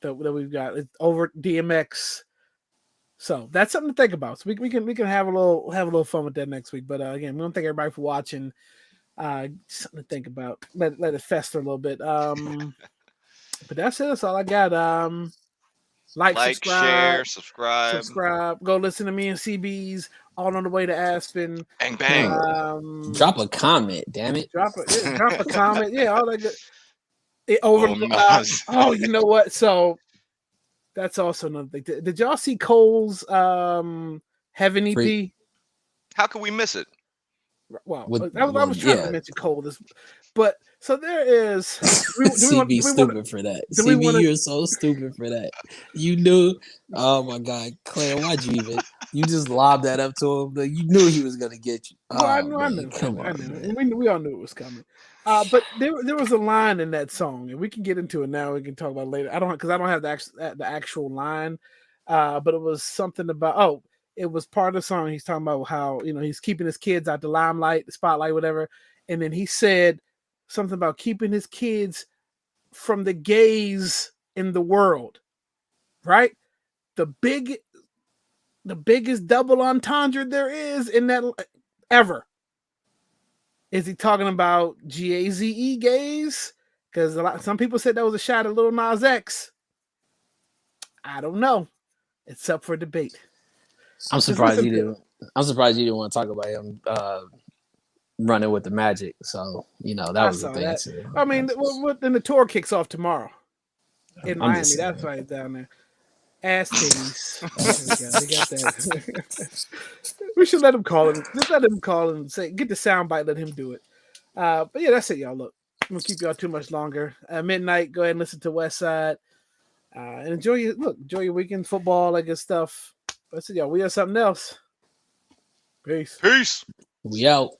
that we've got. It's over DMX. So that's something to think about. So we can have a little fun with that next week. But again, we want to thank everybody for watching. Something to think about. Let it fester a little bit. But that's it. That's all I got. Like, share, subscribe. Go listen to me and CB's All on the Way to Aspen. Bang bang. Drop a comment, damn it. Drop a comment. Yeah, all that good. You know what? So that's also another thing. Did y'all see Cole's Heaven EP? How could we miss it? Well, I was trying to mention Cole. But so there is. CB stupid for that. CB, you're so stupid for that. You knew. Oh my God, Claire, why'd you even? You just lobbed that up to him. You knew he was gonna get you. Well, I knew. Come on, man. We all knew it was coming. But there was a line in that song, and we can get into it now. We can talk about it later. I don't have the actual line, but it was something about it was part of the song. He's talking about how he's keeping his kids out the limelight, the spotlight, whatever. And then he said something about keeping his kids from the gays in the world, right? The biggest double entendre there is in that ever. Is he talking about GAZE gays? Because some people said that was a shot at Lil Nas X. I don't know. It's up for debate. I'm surprised you didn't want to talk about him running with the Magic. So that was the thing too. I mean, then the tour kicks off tomorrow in Miami. That's right down there. Ass titties. They got that. We should let him call him. Just let him call and get the soundbite. Let him do it. But yeah, that's it, y'all. Look, I'm gonna keep y'all too much longer. Midnight. Go ahead and listen to West Side. And enjoy your weekend football, like good stuff. That's it, y'all. We have something else. Peace. Peace. We out.